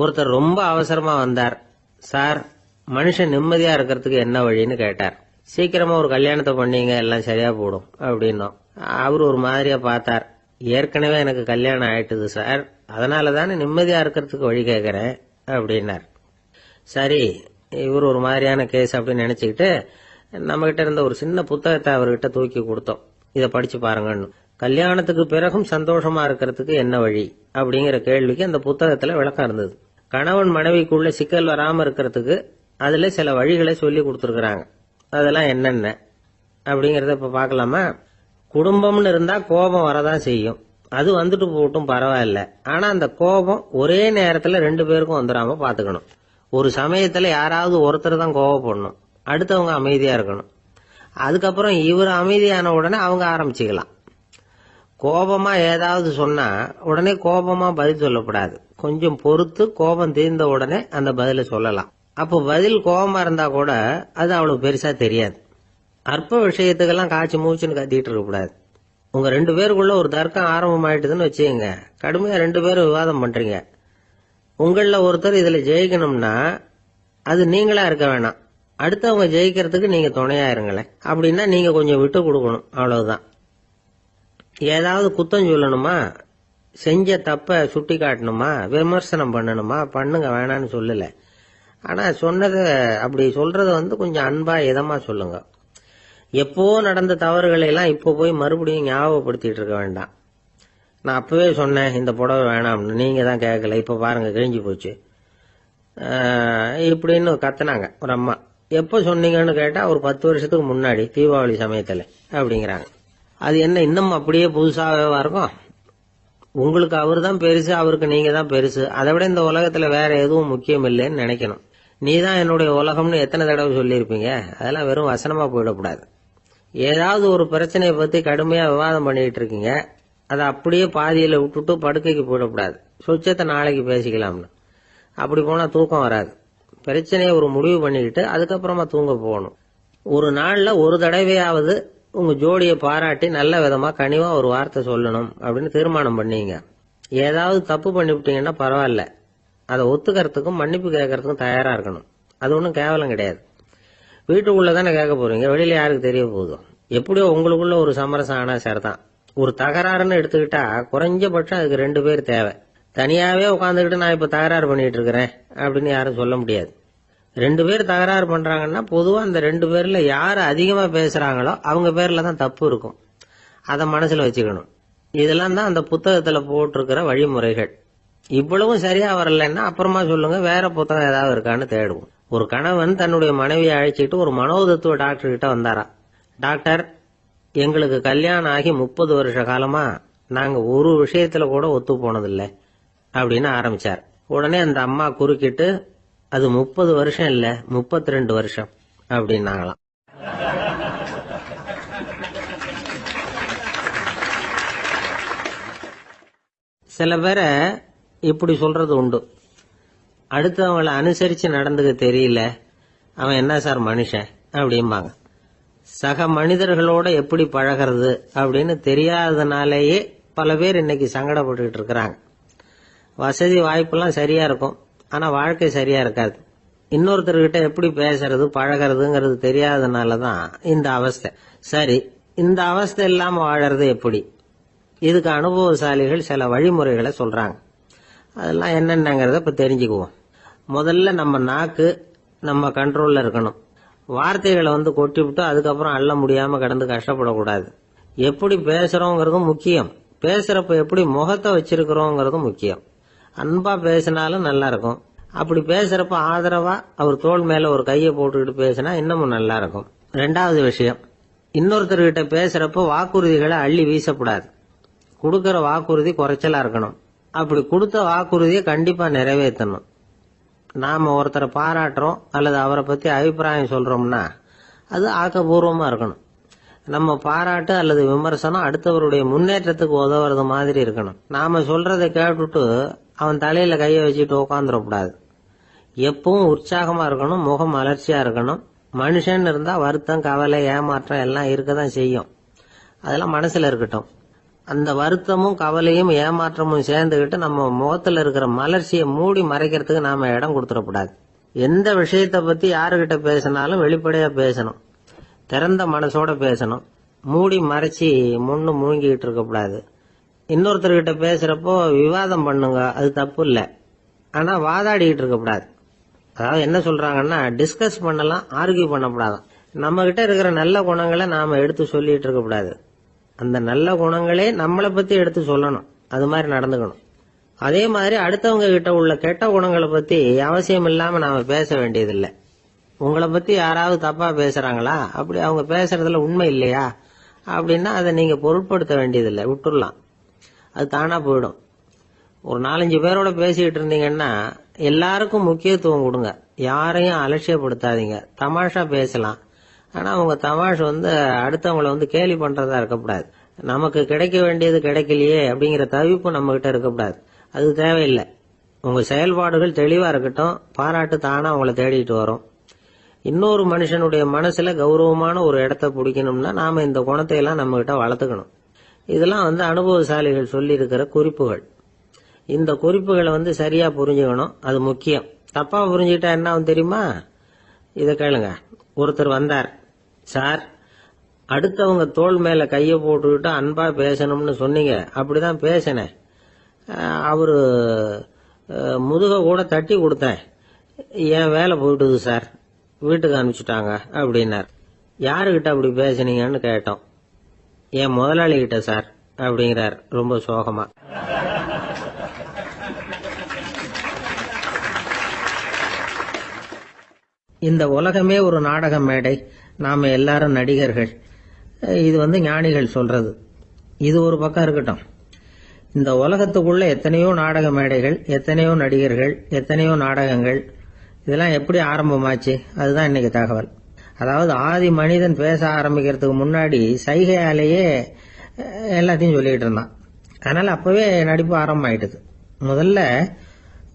ஒருத்தர் ரொம்ப அவசரமா வந்தார். சார், மனுஷன் நிம்மதியா இருக்கிறதுக்கு என்ன வழின்னு கேட்டார். சீக்கிரமா ஒரு கல்யாணத்தை பண்ணீங்க, எல்லாம் சரியா போடும் அப்படின்னோம். அவரு ஒரு மாதிரியா பார்த்தார். ஏற்கனவே எனக்கு கல்யாணம் ஆயிட்டுது சார், அதனாலதானே நிம்மதியா இருக்கிறதுக்கு வழி கேட்கறேன் அப்படின்னார். சரி, இவர் ஒரு மாதிரியான கேஸ் அப்படின்னு நினைச்சுக்கிட்டு நம்ம கிட்ட இருந்த ஒரு சின்ன புத்தகத்தை அவர்கிட்ட தூக்கி கொடுத்தோம். இதை படிச்சு பாருங்கன்னு. கல்யாணத்துக்கு பிறகும் சந்தோஷமா இருக்கிறதுக்கு என்ன வழி அப்படிங்கிற கேள்விக்கு அந்த புத்தகத்துல விளக்கம் இருந்தது. கணவன் மனைவிக்குள்ள சிக்கல் வராம இருக்கிறதுக்கு அதுல சில வழிகளை சொல்லி கொடுத்துருக்காங்க. அதெல்லாம் என்னென்ன அப்படிங்கறத இப்ப பாக்கலாமா? குடும்பம்னு இருந்தா கோபம் வரதான் செய்யும். அது வந்துட்டு போட்டும் பரவாயில்ல. ஆனா அந்த கோபம் ஒரே நேரத்துல ரெண்டு பேருக்கும் வந்துடாம பாத்துக்கணும். ஒரு சமயத்துல யாராவது ஒருத்தர் தான் கோபப்படணும், அடுத்தவங்க அமைதியா இருக்கணும். அதுக்கப்புறம் இவர் அமைதியான உடனே அவங்க ஆரம்பிச்சுக்கலாம். கோபமா ஏதாவது சொன்னா உடனே கோபமா பதில் சொல்லக்கூடாது. கொஞ்சம் பொறுத்து கோபம் தீர்ந்த உடனே அந்த பதில சொல்லலாம். அப்போ பதில் கோபமா இருந்தா கூட அது அவ்வளவு பெருசா தெரியாது. அற்ப விஷயத்துக்கெல்லாம் காய்ச்சி மூச்சுன்னு கத்திட்டு இருக்க கூடாது. உங்க ரெண்டு பேருக்குள்ள ஒரு தர்க்கம் ஆரம்பமாயிட்டுதுன்னு வச்சுக்கோங்க. கடுமையா ரெண்டு பேரும் விவாதம் பண்றீங்க. உங்கள ஒருத்தர் இதுல ஜெயிக்கணும்னா அது நீங்களா இருக்க வேணாம், அடுத்தவங்க ஜெயிக்கிறதுக்கு நீங்க துணையா இருங்களேன். அப்படின்னா நீங்க கொஞ்சம் விட்டு கொடுக்கணும், அவ்வளவுதான். ஏதாவது குத்தம் சொல்லணுமா, செஞ்ச தப்ப சுட்டி காட்டணுமா, விமர்சனம் பண்ணணுமா, பண்ணுங்க, வேணான்னு சொல்லல. ஆனா சொன்னதை அப்படி சொல்றத கொஞ்சம் அன்பா இதமா சொல்லுங்க. எப்போ நடந்த தவறுகளை எல்லாம் இப்போ போய் மறுபடியும் ஞாபகப்படுத்திட்டு இருக்க வேண்டாம். நான் அப்பவே சொன்னேன் இந்த புடவை வேணாம்னு, நீங்க தான் கேட்கல, இப்ப பாருங்க கிழிஞ்சு போச்சு இப்படின்னு கத்துனாங்க ஒரு அம்மா. எப்ப சொன்னீங்கன்னு கேட்டா ஒரு 10 வருஷத்துக்கு முன்னாடி தீபாவளி சமயத்துல அப்படிங்கிறாங்க. அது என்ன இன்னும் அப்படியே புதுசாவே இருக்கும்? உங்களுக்கு அவரு தான் பெருசு, அவருக்கு நீங்க தான் பெருசு. அதை விட இந்த உலகத்துல வேற எதுவும் முக்கியம் இல்லைன்னு நினைக்கணும். நீதான் என்னுடைய உலகம்னு எத்தனை தடவை சொல்லியிருப்பீங்க? அதெல்லாம் வெறும் வசனமா போயிடக்கூடாது. ஏதாவது ஒரு பிரச்சனையை பத்தி கடுமையா விவாதம் பண்ணிட்டு இருக்கீங்க, அதை அப்படியே பாதியில விட்டுட்டு படுக்கைக்கு போயிடக்கூடாது. சொச்சத்தை நாளைக்கு பேசிக்கலாம்னு. அப்படி போனா தூக்கம் வராது. பிரச்சனையை ஒரு முடிவு பண்ணிக்கிட்டு அதுக்கப்புறமா தூங்க போகணும். ஒரு நாள்ல ஒரு தடவையாவது உங்க ஜோடியை பாராட்டி நல்ல விதமா கனிவா ஒரு வார்த்தை சொல்லணும் அப்படின்னு தீர்மானம் பண்ணீங்க. ஏதாவது தப்பு பண்ணிவிட்டீங்கன்னா பரவாயில்ல, அதை ஒத்துக்கிறதுக்கும் மன்னிப்பு கேட்கறதுக்கும் தயாரா இருக்கணும். அது ஒன்றும் கேவலம் கிடையாது. வீட்டுக்குள்ளதானே கேட்க போறீங்க, வெளியில யாருக்கு தெரிய போதும்? எப்படியோ உங்களுக்குள்ள ஒரு சமரசம் ஆனா சரிதான். ஒரு தகராறுன்னு எடுத்துக்கிட்டா குறைஞ்சபட்சம் அதுக்கு 2 பேர் தேவை. தனியாவே உட்காந்துக்கிட்டு நான் இப்ப தகராறு பண்ணிட்டு இருக்கிறேன் அப்படின்னு யாரும் சொல்ல முடியாது. 2 பேர் தகராறு பண்றாங்கன்னா பொதுவா அந்த 2 பேர்ல யாரு அதிகமா பேசுறாங்களோ அவங்க பேர்ல தான் தப்பு இருக்கும். அத மனசுல வச்சுக்கணும். இதெல்லாம் தான் அந்த புத்தகத்துல போட்டிருக்கிற வழிமுறைகள். இவ்வளவும் சரியா வரலன்னா அப்புறமா சொல்லுங்க, வேற புத்தகம் ஏதாவது இருக்கான்னு தேடுவோம். ஒரு கணவன் தன்னுடைய மனைவியை அழைச்சிட்டு ஒரு மனோதத்துவ டாக்டர் கிட்ட வந்தாரா. டாக்டர், எங்களுக்கு கல்யாணம் ஆகி 30 வருஷ காலமா நாங்க ஒரு விஷயத்துல கூட ஒத்து போனதில்லை அப்படின்னு ஆரம்பிச்சார். உடனே அந்த அம்மா குறுக்கிட்டு, அது 30 வருஷம் இல்ல 32 வருஷம் அப்படின்னாங்களாம். சில பேரை இப்படி சொல்றது உண்டு. அடுத்தவங்களை அனுசரிச்சு நடந்துக்க தெரியல, அவன் என்ன சார் மனுஷன் அப்படிம்பாங்க. சக மனிதர்களோட எப்படி பழகிறது அப்படின்னு தெரியாததுனாலேயே பல பேர் இன்னைக்கு சங்கடப்பட்டுக்கிட்டு இருக்கிறாங்க. வசதி வாய்ப்பெல்லாம் சரியா இருக்கும், ஆனா வாழ்க்கை சரியா இருக்காது. இன்னொருத்தர்கிட்ட எப்படி பேசுறது பழகிறதுங்கிறது தெரியாததுனாலதான் இந்த அவஸ்தை. சரி, இந்த அவஸ்தை இல்லாம வாழறது எப்படி? இதுக்கு அனுபவசாலிகள் சில வழிமுறைகளை சொல்றாங்க. அதெல்லாம் என்னென்னங்கிறத இப்ப தெரிஞ்சுக்குவோம். முதல்ல நம்ம நாக்கு நம்ம கண்ட்ரோல்ல இருக்கணும். வார்த்தைகளை கொட்டிவிட்டு அதுக்கப்புறம் அள்ள முடியாம கிடந்து கஷ்டப்படக்கூடாது. எப்படி பேசுறோங்கிறதும் முக்கியம், பேசுறப்ப எப்படி முகத்தை வச்சிருக்கிறோங்கிறதும் முக்கியம். அன்பா பேசினாலும் நல்லா இருக்கும். அப்படி பேசுறப்ப ஆதரவா அவர் தோள் மேல ஒரு கையை போட்டுக்கிட்டு பேசினா இன்னமும் நல்லா இருக்கும். 2வது விஷயம், இன்னொருத்தர்கிட்ட பேசுறப்ப வாக்குறுதிகளை அள்ளி வீசக்கூடாது. கொடுக்கற வாக்குறுதி குறைச்சலா இருக்கணும். அப்படி கொடுத்த வாக்குறுதியை கண்டிப்பா நிறைவேற்றணும். நாம ஒருத்தரை பாராட்டுறோம் அல்லது அவரை பத்தி அபிப்பிராயம் சொல்றோம்னா அது ஆக்கப்பூர்வமா இருக்கணும். நம்ம பாராட்டு அல்லது விமர்சனம் அடுத்தவருடைய முன்னேற்றத்துக்கு உதவுறது மாதிரி இருக்கணும். நாம சொல்றதை கேட்டுட்டு அவன் தலையில கைய வச்சுட்டு உட்காந்துடக்கூடாது. எப்பவும் உற்சாகமா இருக்கணும், முகம் மலர்ச்சியா இருக்கணும். மனுஷன் இருந்தா வருத்தம், கவலை, ஏமாற்றம் எல்லாம் இருக்கதான் செய்யும். அதெல்லாம் மனசுல இருக்கட்டும். அந்த வருத்தமும் கவலையும் ஏமாற்றமும் சேர்ந்துகிட்டு நம்ம முகத்துல இருக்கிற மலர்ச்சியை மூடி மறைக்கிறதுக்கு நாம இடம் கொடுத்துடக்கூடாது. எந்த விஷயத்தை பத்தி யாருகிட்ட பேசினாலும் வெளிப்படையா பேசணும், திறந்த மனசோட பேசணும். மூடி மறைச்சி முன்னு மூங்கிக்கிட்டு இருக்கக்கூடாது. இன்னொருத்தர்கிட்ட பேசுறப்போ விவாதம் பண்ணுங்க, அது தப்பு இல்லை. ஆனா வாதாடிக்கிட்டு இருக்கக்கூடாது. அதாவது என்ன சொல்றாங்கன்னா, டிஸ்கஸ் பண்ணலாம், ஆர்கியூ பண்ணக்கூடாது. நம்ம கிட்ட இருக்கிற நல்ல குணங்களை நாம எடுத்து சொல்லிட்டு இருக்கக்கூடாது. அந்த நல்ல குணங்களே நம்மளை பத்தி எடுத்து சொல்லணும், அது மாதிரி நடந்துக்கணும். அதே மாதிரி அடுத்தவங்க கிட்ட உள்ள கெட்ட குணங்களை பத்தி அவசியம் இல்லாம நாம பேச வேண்டியதில்லை. உங்களை பத்தி யாராவது தப்பா பேசுறாங்களா, அப்படி அவங்க பேசுறதுல உண்மை இல்லையா அப்படின்னா அதை நீங்க பொருட்படுத்த வேண்டியதில்லை, விட்டுடலாம். அது தானா போயிடும். ஒரு 4-5 பேரோட பேசிக்கிட்டு இருந்தீங்கன்னா எல்லாருக்கும் முக்கியத்துவம் கொடுங்க, யாரையும் அலட்சியப்படுத்தாதீங்க. தமாஷா பேசலாம், ஆனா உங்க தமாஷ் அடுத்தவங்களை கேலி பண்றதா இருக்கக்கூடாது. நமக்கு கிடைக்க வேண்டியது கிடைக்கலையே அப்படிங்கிற தவிப்பு நம்ம கிட்ட இருக்கக்கூடாது, அது தேவையில்லை. உங்க செயல்பாடுகள் தெளிவா இருக்கட்டும், பாராட்டு தானா உங்களை தேடிட்டு வரும். இன்னொரு மனுஷனுடைய மனசுல கௌரவமான ஒரு இடத்த பிடிக்கணும்னா நாம இந்த குணத்தை எல்லாம் நம்ம கிட்ட வளர்த்துக்கணும். இதெல்லாம் அனுபவசாலிகள் சொல்லி இருக்கிற குறிப்புகள். இந்த குறிப்புகளை சரியா புரிஞ்சுக்கணும், அது முக்கியம். தப்பா புரிஞ்சுக்கிட்டா என்ன ஆகும் தெரியுமா? இதை கேளுங்க. ஒருத்தர் வந்தார், சார் அடுத்தவங்க தோள் மேல கைய போட்டுக்கிட்டு அன்பா பேசணும்னு சொன்னீங்க, அப்படிதான் பேசினேன். அவரு முதுக கூட தட்டி கொடுத்தேன், என் வேலை போயிட்டுது சார், வீட்டுக்கு அனுப்பிச்சுட்டாங்க அப்படின்னார். யாருகிட்ட அப்படி பேசுனீங்கன்னு கேட்டோம். என் முதலாளி கிட்ட சார் அப்படிங்கிறார் ரொம்ப சோகமா. இந்த உலகமே ஒரு நாடக மேடை, நாம எல்லாரும் நடிகர்கள். இது ஞானிகள் சொல்றது. இது ஒரு பக்கம் இருக்கட்டும். இந்த உலகத்துக்குள்ள எத்தனையோ நாடக மேடைகள், எத்தனையோ நடிகர்கள், எத்தனையோ நாடகங்கள், இதெல்லாம் எப்படி ஆரம்பமாச்சு, அதுதான் இன்னைக்கு தகவல். அதாவது ஆதி மனிதன் பேச ஆரம்பிக்கிறதுக்கு முன்னாடி சைகையாலேயே எல்லாத்தையும் சொல்லிட்டு இருந்தான். அதனால அப்பவே நடிப்பு ஆரம்பமாயிட்டது. முதல்ல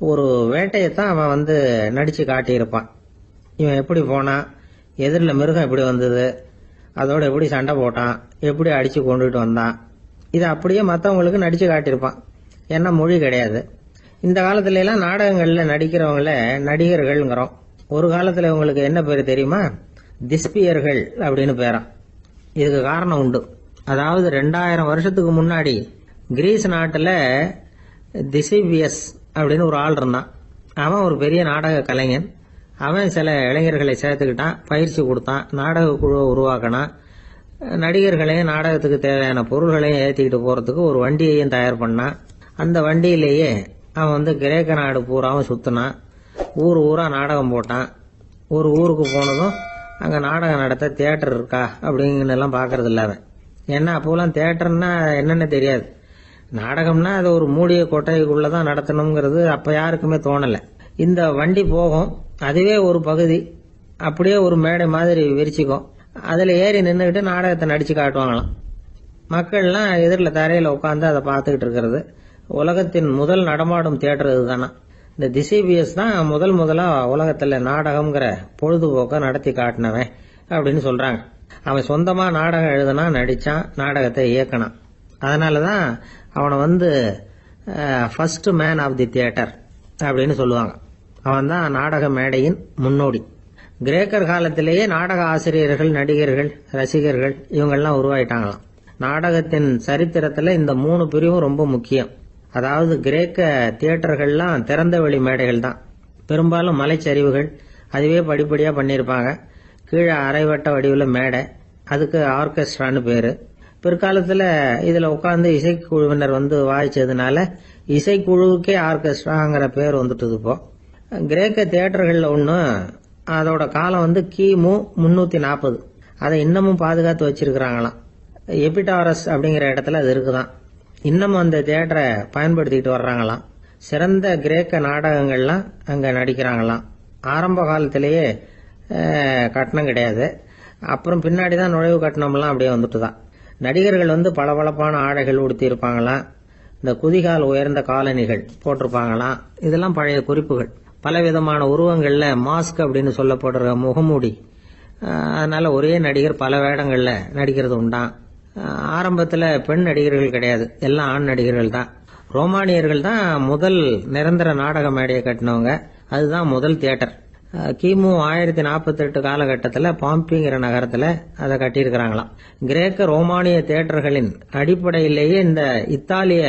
ஒரு வேட்டையத்தான் அவன் நடிச்சு காட்டியிருப்பான். இவன் எப்படி போனான், எதிரில் மிருகம் எப்படி வந்தது, அதோட எப்படி சண்டை போட்டான், எப்படி அடிச்சு கொண்டுட்டு வந்தான், இதை அப்படியே மற்றவங்களுக்கு நடிச்சு காட்டியிருப்பான். ஏன்னா மொழி கிடையாது. இந்த காலத்துல எல்லாம் நாடகங்கள்ல நடிக்கிறவங்கள நடிகர்கள்ங்கிறோம். ஒரு காலத்துல இவங்களுக்கு என்ன பேரு தெரியுமா? திஸ்பியர்கள் அப்படின்னு பேராம். இதுக்கு காரணம் உண்டு. அதாவது 2000 வருஷத்துக்கு முன்னாடி கிரீஸ் நாட்டுல திசிபியஸ் அப்படின்னு ஒரு ஆள் இருந்தான். அவன் ஒரு பெரிய நாடக கலைஞன். அவன் சில இளைஞர்களை சேர்த்துக்கிட்டான், பயிற்சி கொடுத்தான், நாடக குழுவை உருவாக்கினான். நடிகர்களையும் நாடகத்துக்கு தேவையான பொருள்களையும் ஏற்றிக்கிட்டு போறதுக்கு ஒரு வண்டியையும் தயார் பண்ணான். அந்த வண்டியிலேயே அவன் கிரேக்க நாடு பூராவும் சுத்தினான். ஊர் ஊரா நாடகம் போட்டான். ஒரு ஊருக்கு போனதும் அங்க நாடகம் நடத்த தியேட்டர் இருக்கா அப்படிங்கன்னு எல்லாம் பாக்குறது இல்ல அவன். ஏன்னா அப்போலாம் தியேட்டர்னா என்னன்னு தெரியாது. நாடகம்னா அது ஒரு மூடிய கொட்டைக்குள்ளதான் நடத்தணுங்கிறது அப்ப யாருக்குமே தோணல. இந்த வண்டி போகும், அதுவே ஒரு பகுதி, அப்படியே ஒரு மேடை மாதிரி விரிச்சுக்கும். அதுல ஏறி நின்றுகிட்டு நாடகத்தை நடிச்சு காட்டுவாங்களாம். மக்கள்லாம் எதிரில் தரையில உட்காந்து அதை பார்த்துக்கிட்டு இருக்கிறது. உலகத்தின் முதல் நடமாடும் தியேட்டர் இதுதானா. இந்த திசிபியஸ் தான் முதலா உலகத்துல நாடகம்ங்கிற பொழுதுபோக்க நடத்தி காட்டினவன் அப்படின்னு சொல்றாங்க. அவன் சொந்தமா நாடகம் எழுதுனா, நடிச்சான், நாடகத்தை இயக்கினான். அதனாலதான் அவனை first man of the theatre அப்படின்னு சொல்லுவாங்க. அவன் தான் நாடக மேடையின் முன்னோடி. கிரேக்கர் காலத்திலேயே நாடக ஆசிரியர்கள், நடிகர்கள், ரசிகர்கள் இவங்கெல்லாம் உருவாயிட்டாங்களாம். நாடகத்தின் சரித்திரத்துல இந்த 3 பிரிவும் ரொம்ப முக்கியம். அதாவது கிரேக்க தியேட்டர்கள்லாம் திறந்த வெளி மேடைகள் தான். பெரும்பாலும் மலைச்சரிவுகள், அதுவே படிப்படியா பண்ணியிருப்பாங்க. கீழே அரைவட்ட வடிவில் மேடை, அதுக்கு ஆர்கெஸ்ட்ரான்னு பேரு. பிற்காலத்துல இதுல உட்கார்ந்து இசைக்குழுவினர் வாய்ச்சதுனால இசைக்குழுவுக்கே ஆர்கெஸ்ட்ராங்கிற பேர் வந்துட்டது. இப்போ கிரேக்க தியேட்டர்கள்ல ஒண்ணு, அதோட காலம் கிமு 340. அதை இன்னமும் பாதுகாத்து வச்சிருக்கிறாங்களாம். எபிடாரஸ் அப்படிங்கிற இடத்துல அது இருக்குதான். இன்னமும் அந்த தியேட்டரை பயன்படுத்திக்கிட்டு வர்றாங்களாம். சிறந்த கிரேக்க நாடகங்கள்லாம் அங்க நடிக்கிறாங்களாம். ஆரம்ப காலத்திலேயே கட்டணம் கிடையாது. அப்புறம் பின்னாடிதான் நுழைவு கட்டணம்லாம் அப்படியே வந்துட்டுதான். நடிகர்கள் பளபளப்பான ஆடைகள் உடுத்தி இருப்பாங்களாம். இந்த குதிகால் உயர்ந்த காலணிகள் போட்டிருப்பாங்களாம். இதெல்லாம் பழைய குறிப்புகள். பலவிதமான உருவங்கள்ல மாஸ்க் அப்படின்னு சொல்லப்படுற முகமூடி. அதனால ஒரே நடிகர் பல வேடங்கள்ல நடிக்கிறது உண்டான். ஆரம்பத்தில் பெண் நடிகர்கள் கிடையாது, எல்லாம் ஆண் நடிகர்கள் தான். ரோமானியர்கள் தான் முதல் நிரந்தர நாடக மேடையை கட்டினவங்க. அதுதான் முதல் தியேட்டர். கிமு 1048 காலகட்டத்தில் பாம்பிங்கிற நகரத்தில் அதை கட்டியிருக்கிறாங்களாம். கிரேக்க ரோமானிய தியேட்டர்களின் அடிப்படையிலேயே இந்த இத்தாலிய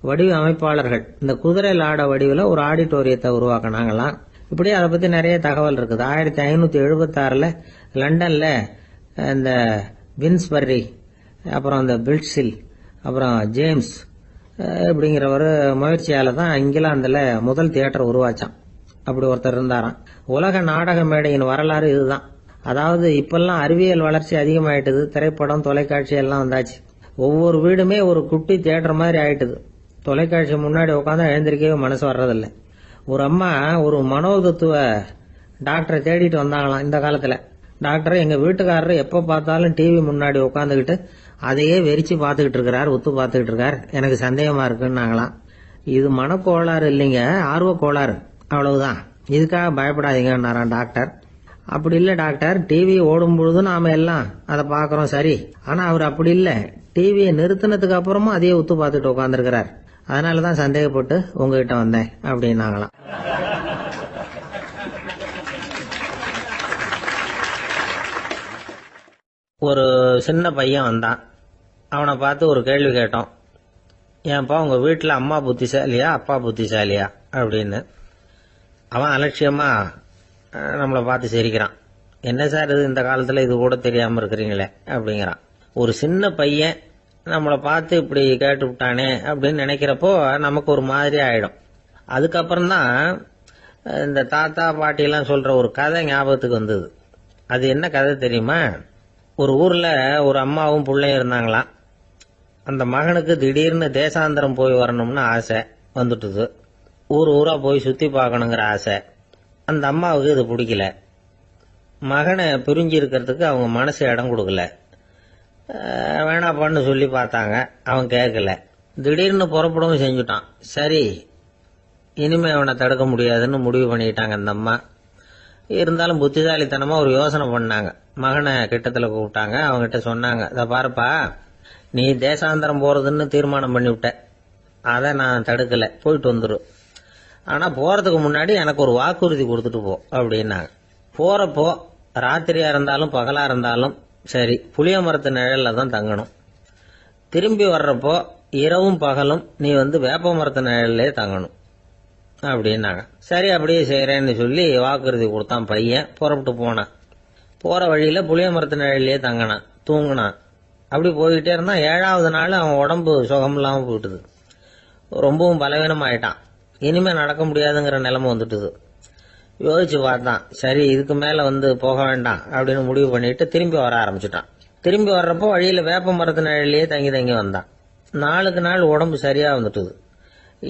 வடிவ அமைப்பாளர்கள் இந்த குதிரை லாட வடிவில் ஒரு ஆடிட்டோரியத்தை உருவாக்கினாங்களாம். இப்படி அதை பற்றி நிறைய தகவல் இருக்குது. 1576 லண்டனில் இந்த வின்ஸ்பர்ரி, அப்புறம் இந்த பில்ட்ஸில், அப்புறம் ஜேம்ஸ் இப்படிங்கிற ஒரு முயற்சியால் தான் இங்கிலாந்தில் முதல் தியேட்டர் உருவாச்சான். அப்படி ஒருத்தர் இருந்தாராம். உலக நாடக மேடையின் வரலாறு இதுதான். அதாவது இப்பெல்லாம் அறிவியல் வளர்ச்சி அதிகமாயிட்டுது, திரைப்படம் தொலைக்காட்சி எல்லாம் வந்தாச்சு. ஒவ்வொரு வீடுமே ஒரு குட்டி தியேட்டர் மாதிரி ஆயிட்டுது. தொலைக்காட்சி முன்னாடி உட்காந்து எழுந்திருக்கவே மனசு வர்றதில்லை. ஒரு அம்மா ஒரு மனோதத்துவ டாக்டரை தேடிட்டு வந்தாங்களாம் இந்த காலத்துல. டாக்டர், எங்க வீட்டுக்காரர் எப்ப பார்த்தாலும் டிவி முன்னாடி உட்காந்துக்கிட்டு அதையே வெறிச்சு பார்த்துக்கிட்டு இருக்கிறார், உத்து பார்த்துக்கிட்டு இருக்கார், எனக்கு சந்தேகமா இருக்குன்னாங்களாம். இது மனக்கோளாறு இல்லைங்க, ஆர்வ கோளாறு, அவ்வளவுதான், இதுக்காக பயப்படாதீங்கன்னாராம் டாக்டர். அப்படி இல்லை டாக்டர், டிவி ஓடும் பொழுது நாம எல்லாம் அதை பார்க்கறோம் சரி, ஆனா அவர் அப்படி இல்லை, டிவியை நிறுத்தினதுக்கு அப்புறமும் அதையே உத்து பார்த்துட்டு உட்காந்துருக்கிறார், அதனாலதான் சந்தேகப்பட்டு உங்ககிட்ட வந்தேன் அப்படின்னாங்களாம். ஒரு சின்ன பையன் வந்தான். அவனை பார்த்து ஒரு கேள்வி கேட்டோம். ஏன்பா உங்க வீட்டில் அம்மா புத்திசாலியா அப்பா புத்திசாலியா அப்படின்னு. அவன் அலட்சியமா நம்மளை பார்த்து சிரிக்கிறான். என்ன சார் இது, இந்த காலத்தில் இது கூட தெரியாமல் இருக்கிறீங்களே அப்படிங்கிறான். ஒரு சின்ன பையன் நம்மளை பார்த்து இப்படி கேட்டு விட்டானே அப்படின்னு நினைக்கிறப்போ நமக்கு ஒரு மாதிரி ஆயிடும். அதுக்கப்புறம்தான் இந்த தாத்தா பாட்டிலாம் சொல்ற ஒரு கதை ஞாபகத்துக்கு வந்தது. அது என்ன கதை தெரியுமா? ஒரு ஊர்ல ஒரு அம்மாவும் பிள்ளையும் இருந்தாங்களாம். அந்த மகனுக்கு திடீர்னு தேசாந்திரம் போய் வரணும்னு ஆசை வந்துட்டுது. ஊர் ஊரா போய் சுத்தி பார்க்கணுங்கிற ஆசை. அந்த அம்மாவுக்கு இது பிடிக்கல. மகனை பிரிஞ்சு இருக்கிறதுக்கு அவங்க மனசு இடம் கொடுக்கல. வேணாப்பான்னு சொல்லி பார்த்தாங்க, அவன் கேட்கல. திடீர்னு புறப்படவும் செஞ்சுட்டான். சரி, இனிமே அவனை தடுக்க முடியாதுன்னு முடிவு பண்ணிட்டாங்க அந்த அம்மா. இருந்தாலும் புத்திசாலித்தனமா ஒரு யோசனை பண்ணாங்க. மகனை கிட்டத்துல கூப்பிட்டாங்க. அவங்ககிட்ட சொன்னாங்க, இதை பாருப்பா, நீ தேசாந்தரம் போறதுன்னு தீர்மானம் பண்ணிவிட்ட, அதை நான் தடுக்கல, போயிட்டு வந்துரு. ஆனா போறதுக்கு முன்னாடி எனக்கு ஒரு வாக்குறுதி கொடுத்துட்டு போ அப்படின்னாங்க. போறப்போ ராத்திரியா இருந்தாலும் பகலா இருந்தாலும் சரி, புளிய மரத்து நிழல்ல தான் தங்கணும். திரும்பி வர்றப்போ இரவும் பகலும் நீ வேப்ப மரத்து நிழல்லே தங்கணும் அப்படின்னாங்க. சரி, அப்படியே செய்யறேன்னு சொல்லி வாக்குறுதி கொடுத்தான் பையன். புறப்பட்டு போனான். போற வழியில புளிய மரத்து நிழல்லே தங்கினான், தூங்கினான். அப்படி போய்கிட்டே இருந்தான். 7வது நாள் அவன் உடம்பு சுகம் இல்லாம போயிட்டுது. ரொம்பவும் பலவீனம் ஆயிட்டான். இனிமே நடக்க முடியாதுங்கிற நிலைமை வந்துட்டுது. யோசிச்சு பார்த்தான். சரி, இதுக்கு மேல போக வேண்டாம் அப்படின்னு முடிவு பண்ணிட்டு திரும்பி வர ஆரம்பிச்சுட்டான். திரும்பி வர்றப்போ வழியில வேப்ப மரத்து நிழல்லையே தங்கி தங்கி வந்தான். நாளுக்கு நாள் உடம்பு சரியா வந்துட்டுது.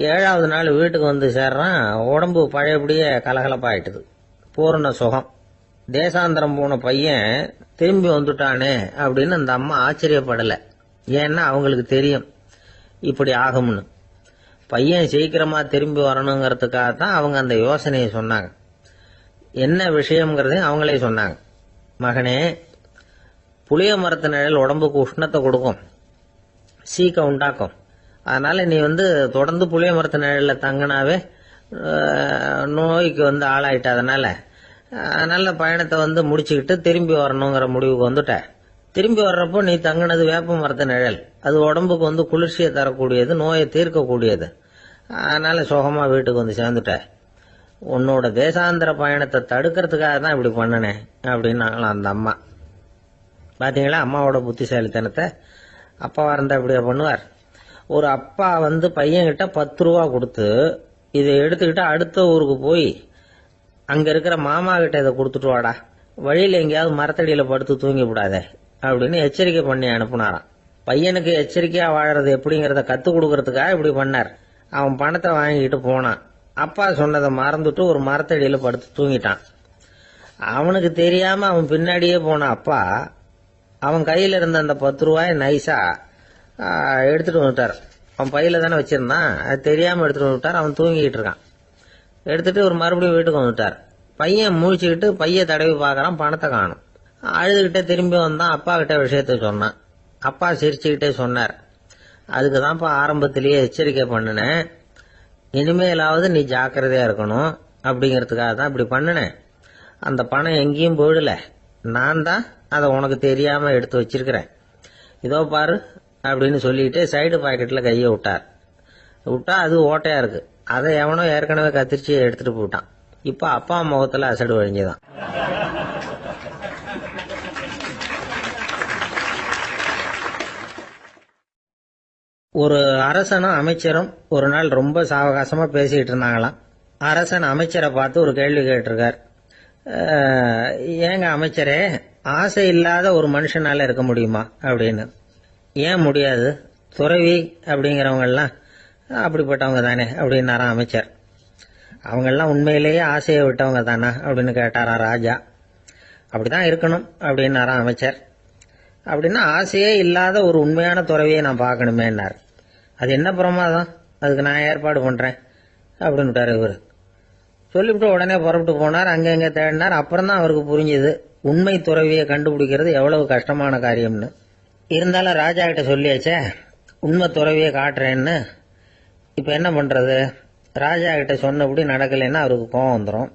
7வது நாள் வீட்டுக்கு சேர்றான். உடம்பு பழையபடியே கலகலப்பாயிட்டுது. பூரண சுகம். தேசாந்திரம் போன பையன் திரும்பி வந்துட்டானே அப்படின்னு அந்த அம்மா ஆச்சரியப்படல. ஏன்னா அவங்களுக்கு தெரியும் இப்படி ஆகும்னு. பையன் சீக்கிரமா திரும்பி வரணுங்கிறதுக்காக தான் அவங்க அந்த யோசனையை சொன்னாங்க. என்ன விஷயம்ங்கிறதையும் அவங்களே சொன்னாங்க. மகனே, புளிய மரத்து நிழல் உடம்புக்கு உஷ்ணத்தை கொடுக்கும், சீக்க உண்டாக்கும். அதனால நீ தொடர்ந்து புளிய மரத்து நிழல்ல தங்கினாவே நோய்க்கு ஆளாயிட்ட. அதனால பயணத்தை முடிச்சுக்கிட்டு திரும்பி வரணுங்கிற முடிவுக்கு வந்துட்ட. திரும்பி வர்றப்போ நீ தங்கினது வேப்ப மரத்து நிழல். அது உடம்புக்கு குளிர்ச்சியை தரக்கூடியது, நோயை தீர்க்கக்கூடியது. அதனால சுகமா வீட்டுக்கு சேர்ந்துட்ட. உன்னோட தேசாந்திர பயணத்தை தடுக்கிறதுக்காக தான் இப்படி பண்ணனேன் அப்படின்னாங்களாம் அந்த அம்மா. பாத்தீங்களா அம்மாவோட புத்திசாலித்தனத்தை? அப்பாவா இருந்தா இப்படியா பண்ணுவார்? ஒரு அப்பா பையன்கிட்ட 10 ரூபா கொடுத்து இதை எடுத்துக்கிட்டு அடுத்த ஊருக்கு போய் அங்க இருக்கிற மாமா கிட்ட இதை கொடுத்துட்டு வாடா, வழியில எங்கேயாவது மரத்தடியில படுத்து தூங்கி விடாத அப்படின்னு எச்சரிக்கை பண்ணி அனுப்புனாராம். பையனுக்கு எச்சரிக்கையா வாழறது எப்படிங்கறத கத்து கொடுக்கறதுக்காக இப்படி பண்ணார். அவன் பணத்தை வாங்கிட்டு போனான். அப்பா சொன்னதை மறந்துட்டு ஒரு மரத்தடியில படுத்து தூங்கிட்டான். அவனுக்கு தெரியாம அவன் பின்னாடியே போன அப்பா அவன் கையில இருந்த அந்த 10 ரூபாய் நைஸா எடுத்துட்டு வந்துட்டார். அவன் பையில தானே வச்சிருந்தான், அது தெரியாம எடுத்துட்டு வந்துட்டார். அவன் தூங்கிட்டு இருக்கான். எடுத்துட்டு ஒரு மறுபடியும் வீட்டுக்கு வந்துட்டார். பையன் முழிச்சுக்கிட்டு பைய தடவி பார்க்கறான், பணத்தை காணும். அழுதுகிட்டே திரும்பி வந்தான். அப்பா கிட்ட விஷயத்த சொன்னான். அப்பா சிரிச்சுக்கிட்டே சொன்னார், அதுக்கு தான்ப்பா ஆரம்பத்திலேயே எச்சரிக்கை பண்ணினேன், இனிமேலாவது நீ ஜாக்கிரதையா இருக்கணும் அப்படிங்கிறதுக்காக தான் இப்படி பண்ணினேன். அந்த பணம் எங்கேயும் போயிடல, நான் தான் அதை உனக்கு தெரியாம எடுத்து வச்சிருக்கிறேன். இதோ பாரு அப்படின்னு சொல்லிட்டு சைடு பாக்கெட்ல கையை விட்டா அது ஓட்டையா இருக்கு. அதை எவனோ ஏற்கனவே கத்திரிச்சு எடுத்துட்டு போட்டான். இப்ப அப்பா முகத்துல அசடு வழிஞ்சுதான். ஒரு அரசனும் அமைச்சரும் ஒரு நாள் ரொம்ப சாவகாசமா பேசிக்கிட்டு இருந்தாங்களாம். அரசன் அமைச்சரை பார்த்து ஒரு கேள்வி கேட்டிருக்கார். ஏங்க அமைச்சரே, ஆசை இல்லாத ஒரு மனுஷனால இருக்க முடியுமா அப்படின்னு. ஏன் முடியாது, துறவி அப்படிங்கிறவங்க எல்லாம் அப்படிப்பட்டவங்க தானே அப்படின்னாராம் அமைச்சர். அவங்கெல்லாம் உண்மையிலேயே ஆசையை விட்டவங்க தானா அப்படின்னு கேட்டாரா ராஜா. அப்படிதான் இருக்கணும் அப்படின்னாராம் அமைச்சர். அப்படின்னா ஆசையே இல்லாத ஒரு உண்மையான துறவியை நான் பார்க்கணுமேன்னார். அது என்ன பிரமாதம், அதுக்கு நான் ஏற்பாடு பண்றேன் அப்படின்னுட்டார் இவர். சொல்லிவிட்டு உடனே புறப்பட்டு போனார். அங்கங்க தேடினார். அப்புறம் தான் அவருக்கு புரிஞ்சுது உண்மை துறவியை கண்டுபிடிக்கிறது எவ்வளவு கஷ்டமான காரியம்னு. இருந்தாலும் ராஜா கிட்ட சொல்லியாச்சே உண்மை துறவியை காட்டுறேன்னு. இப்ப என்ன பண்றது? ராஜா கிட்ட சொன்னபடி நடக்கலைன்னா அவருக்கு கோபம் வந்துடும்.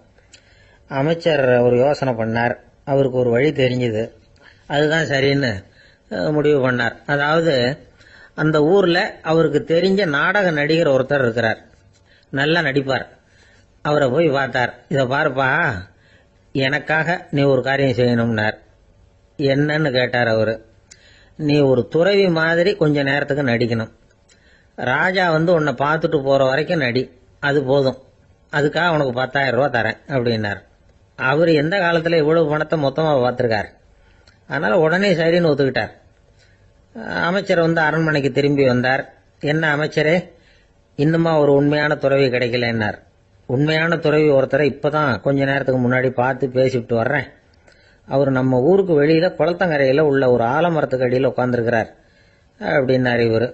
அமைச்சர் ஒரு யோசனை பண்ணார். அவருக்கு ஒரு வழி தெரிஞ்சுது. அதுதான் சரின்னு முடிவு பண்ணார். அதாவது அந்த ஊர்ல அவருக்கு தெரிஞ்ச நாடக நடிகர் ஒருத்தர் இருக்கிறார், நல்லா நடிப்பார். அவரை போய் பார்த்தார். இத பாருப்பா, எனக்காக நீ ஒரு காரியம் செய்யணும்னார். என்னன்னு கேட்டார் அவரு. நீ ஒரு துறவி மாதிரி கொஞ்ச நேரத்துக்கு நடிக்கணும். ராஜா உன்னை பார்த்துட்டு போற வரைக்கும் நடி, அது போதும். அதுக்காக உனக்கு 10,000 ரூபாய் தரேன் அப்படின்னார். அவர் எந்த காலத்துல இவ்வளவு பணத்தை மொத்தமா பார்த்திருக்கார். அதனால உடனே சரின்னு ஒத்துக்கிட்டார். அமைச்சர் அரண்மனைக்கு திரும்பி வந்தார். என்ன அமைச்சரே, இன்னுமா ஒரு உண்மையான துறவி கிடைக்கலன்னார். உண்மையான துறவி ஒருத்தரை இப்பதான் கொஞ்ச நேரத்துக்கு முன்னாடி பார்த்து பேசிவிட்டு வர்றேன். அவர் நம்ம ஊருக்கு வெளியில குளத்தங்கரையில உள்ள ஒரு ஆலமரத்துக்கு அடியில் உட்கார்ந்துருக்கிறார் அப்படின்னார் இவரு.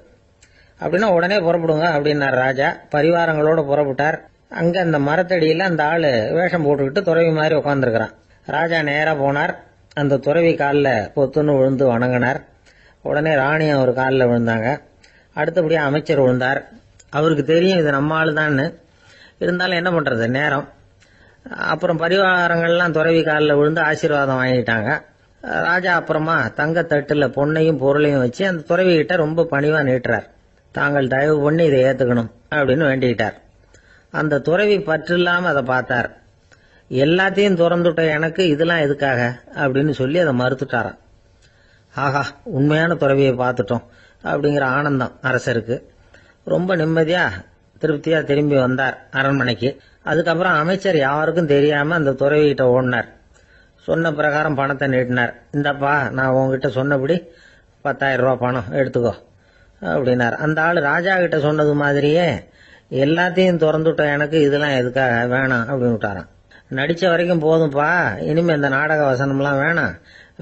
அப்படின்னா உடனே புறப்படுங்க அப்படின்னார் ராஜா. பரிவாரங்களோட புறப்பட்டார். அங்க அந்த மரத்தடியில அந்த ஆளு வேஷம் போட்டுக்கிட்டு துறவி மாதிரி உட்கார்ந்துருக்கிறான். ராஜா நேரா போனார். அந்த துறவி காலில் பொத்துன்னு விழுந்து வணங்கினார். உடனே ராணி அவர் காலில் விழுந்தாங்க. அடுத்தபடியா அமைச்சர் விழுந்தார். அவருக்கு தெரியும் இது நம்ம ஆளு தான்னு. இருந்தாலும் என்ன பண்றது, நேரம். அப்புறம் பரிவாரங்கள்லாம் துறவி காலில் விழுந்து ஆசீர்வாதம் வாங்கிட்டாங்க. ராஜா அப்புறமா தங்கத்தட்டுல பொன்னையும் பொருளையும் வச்சு அந்த துறவி கிட்ட ரொம்ப பணிவா நீட்டுறார். தாங்கள் தயவு பண்ணி இதை ஏத்துக்கணும் அப்படின்னு வேண்டிக்கிட்டார். அந்த துறவி பற்று இல்லாம அதை பார்த்தார். எல்லாத்தையும் திறந்துட்ட எனக்கு இதெல்லாம் எதுக்காக அப்படின்னு சொல்லி அதை மறுத்துட்டாராம். ஆஹா, உண்மையான துறவியை பார்த்துட்டோம் அப்படிங்கிற ஆனந்தம் அரசருக்கு. ரொம்ப நிம்மதியா திருப்தியா திரும்பி வந்தார் அரண்மனைக்கு. அதுக்கப்புறம் அமைச்சர் யாருக்கும் தெரியாம அந்த துறவிகிட்ட ஓடினார். சொன்ன பிரகாரம் பணத்தை நீட்டினார். இந்தப்பா, நான் உங்ககிட்ட சொன்னபடி 10,000 ரூபாய் பணம் எடுத்துக்கோ அப்படின்னார். அந்த ஆளு ராஜா கிட்ட சொன்னது மாதிரியே எல்லாத்தையும் திறந்துட்ட எனக்கு இதெல்லாம் எதுக்காக, வேணாம் அப்படின்னு விட்டாராம். நடிச்ச வரைக்கும் போதும்பா, இனிமே இந்த நாடக வசனம்லாம் வேணாம்,